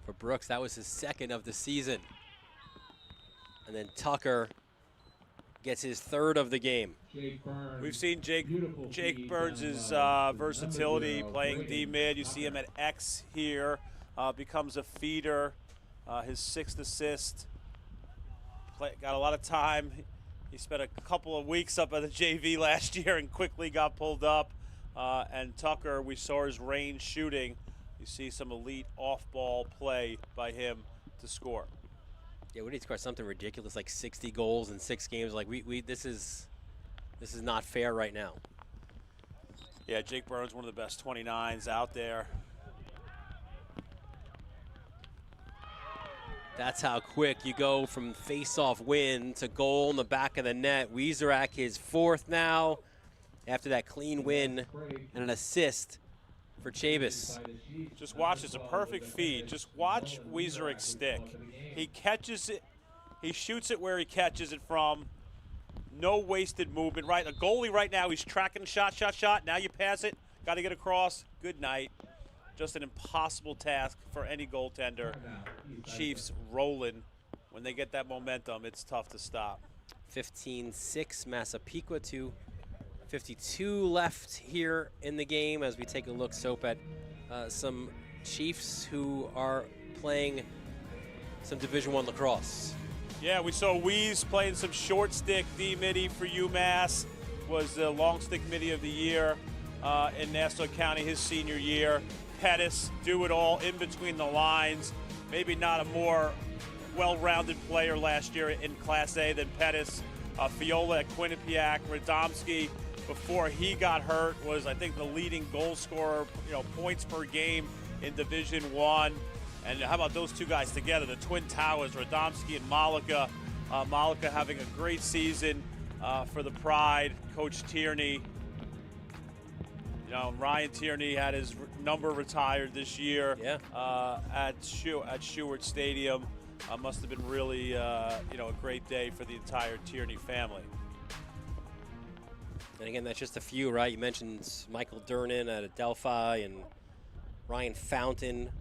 For Brooks, that was his 2nd of the season. And then Tucker gets his 3rd of the game. We've seen Jake Burns' versatility playing D-mid. You see him at X here, becomes a feeder, his 6th assist. Got a lot of time. He spent a couple of weeks up at the JV last year and quickly got pulled up. And Tucker, we saw his range shooting. You see some elite off-ball play by him to score. Yeah, we need to score something ridiculous like 60 goals in 6 games. Like this is not fair right now. Yeah, Jake Burns, one of the best 29s out there. That's how quick you go from face-off win to goal in the back of the net. Wieserak his 4th now after that clean win and an assist for Chavis. Just watch, it's a perfect feed. Just watch Wieserak's stick. He catches it, he shoots it where he catches it from. No wasted movement, right? A goalie right now, he's tracking shot. Now you pass it, got to get across. Good night. Just an impossible task for any goaltender. Chiefs rolling. When they get that momentum, it's tough to stop. 15-6 Massapequa, 2:52 left here in the game as we take a look, Soap, at some Chiefs who are playing some Division I lacrosse. Yeah, we saw Weeze playing some short stick D-midi for UMass. Was the long stick midi of the year in Nassau County his senior year. Pettis do it all in between the lines. Maybe not a more well-rounded player last year in Class A than Pettis. Fiola at Quinnipiac. Radomski, before he got hurt, was I think the leading goal scorer, points per game in Division I. And how about those two guys together, the Twin Towers, Radomski and Malika. Malika having a great season for the Pride. Coach Tierney, Ryan Tierney had his number retired this year at Stewart Stadium. Must have been really, a great day for the entire Tierney family. And again, that's just a few, right? You mentioned Michael Durnan at Adelphi and Ryan Fountain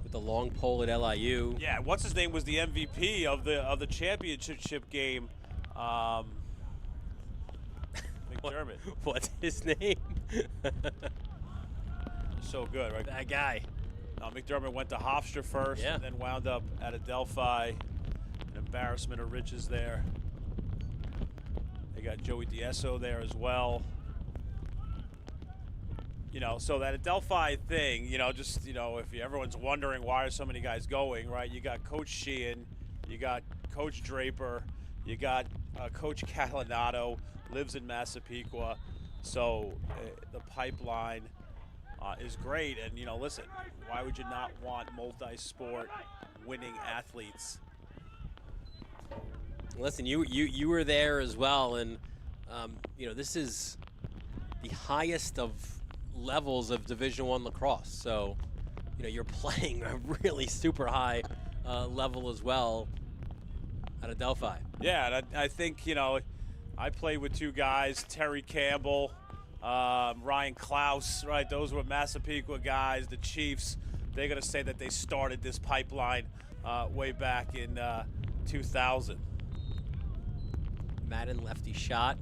with the long pole at LIU. Yeah, what's his name was the MVP of the championship game. McDermott. What's his name? So good, right? That guy. McDermott went to Hofstra first, Yeah. and then wound up at Adelphi. An embarrassment of riches there. They got Joey Diesso there as well. So that Adelphi thing, if everyone's wondering why are so many guys going, right? You got Coach Sheehan, you got Coach Draper, you got Coach Catalinato, lives in Massapequa. So the pipeline is great. And, listen, why would you not want multi-sport winning athletes? Listen, you were there as well, and this is the highest of levels of Division I lacrosse. So, you're playing a really super high level as well at Adelphi. Yeah, and I think I played with two guys, Terry Campbell, Ryan Klaus. Right, those were Massapequa guys. The Chiefs. They're gonna say that they started this pipeline way back in 2000. Madden lefty shot.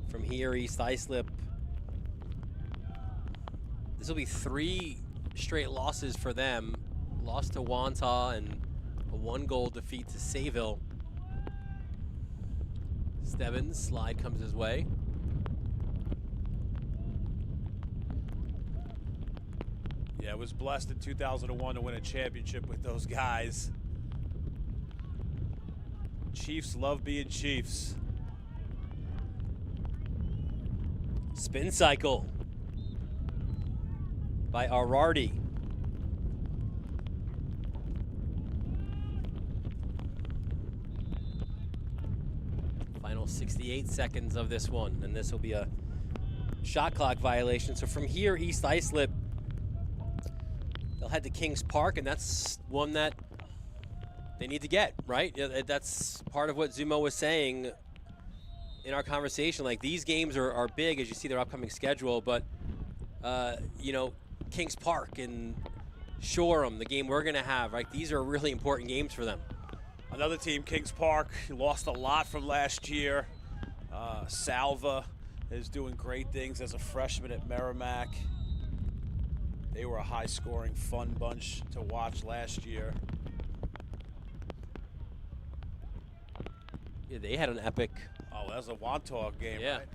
From here, East Islip. This will be 3 straight losses for them. Lost to Wantagh and a 1-goal defeat to Sayville. Stebbins, slide comes his way. Yeah, was blessed in 2001 to win a championship with those guys. Chiefs love being Chiefs. Spin cycle by Arardi. Final 68 seconds of this one, and this will be a shot clock violation. So from here, East Islip, they'll head to Kings Park, and that's one that they need to get, right? That's part of what Zumo was saying in our conversation. Like, these games are big as you see their upcoming schedule, but Kings Park and Shoreham, the game we're gonna have, right? These are really important games for them. Another team, Kings Park, lost a lot from last year. Salva is doing great things as a freshman at Merrimack. They were a high-scoring, fun bunch to watch last year. Yeah, they had an epic. Oh, that was a Wantagh game, Yeah. right?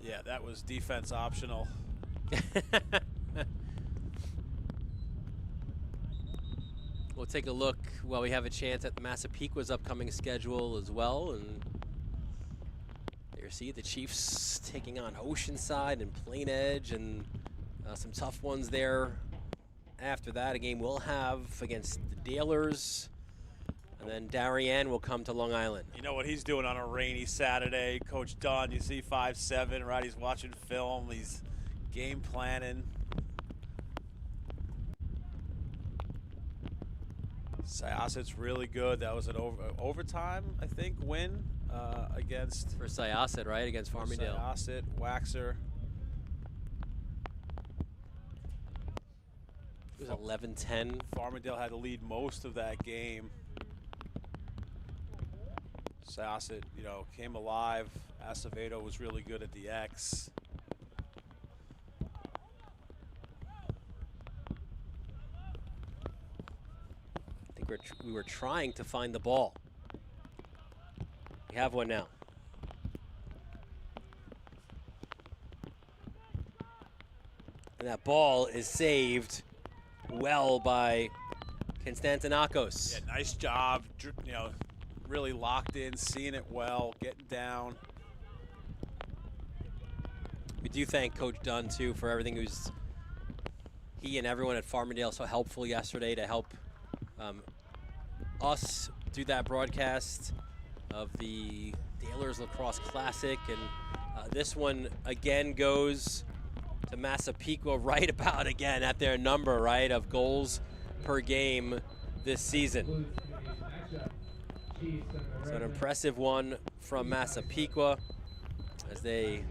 Yeah, that was defense optional. We'll take a look while we have a chance at Massapequa's upcoming schedule as well. And there you see the Chiefs taking on Oceanside and Plain Edge, and some tough ones there. After that, a game we'll have against the Dalers, and then Darien will come to Long Island. You know what he's doing on a rainy Saturday, Coach Dunn. You see 5'7", right? He's watching film. He's game planning. Syosset's really good. That was an overtime, I think, win against For Syosset, right? Against Farmingdale. Syosset, Waxer. It was 11-10. Farmingdale had to lead most of that game. Syosset, came alive. Acevedo was really good at the X. I think we were trying to find the ball. We have one now. And that ball is saved well by Konstantinakos. Yeah, nice job. Really locked in, seeing it well, getting down. We do thank Coach Dunn, too, for everything he and everyone at Farmingdale so helpful yesterday to help us do that broadcast of the Dalers Lacrosse Classic. And this one, again, goes to Massapequa right about again at their number, right, of goals per game this season. So an impressive one from Massapequa as they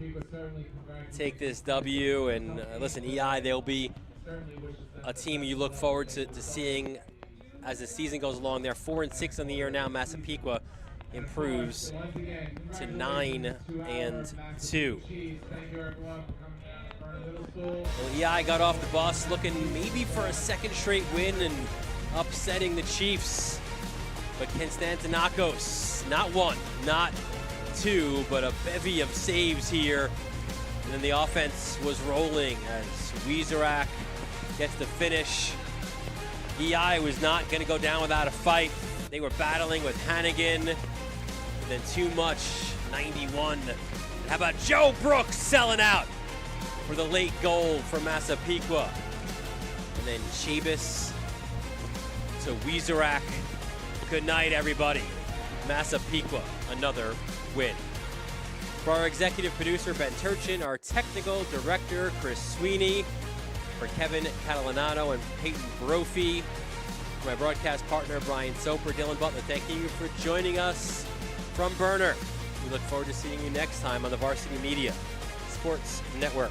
take this W. And listen, EI, they'll be a team you look forward to seeing as the season goes along. They're 4-6 on the year now. Massapequa improves to 9-2. Well, EI got off the bus looking maybe for a second straight win and upsetting the Chiefs. But Konstantinakos, not one, not two, but a bevy of saves here. And then the offense was rolling as Wieserak gets the finish. EI was not going to go down without a fight. They were battling with Hannigan. And then too much, 91. How about Joe Brooks selling out for the late goal for Massapequa? And then Chabis to Wieserak. Good night, everybody. Massapequa, another win. For our executive producer, Ben Turchin, our technical director, Chris Sweeney, for Kevin Catalanato and Peyton Brophy, for my broadcast partner, Brian Soper, Dylan Butler, thank you for joining us from Burner. We look forward to seeing you next time on the Varsity Media Sports Network.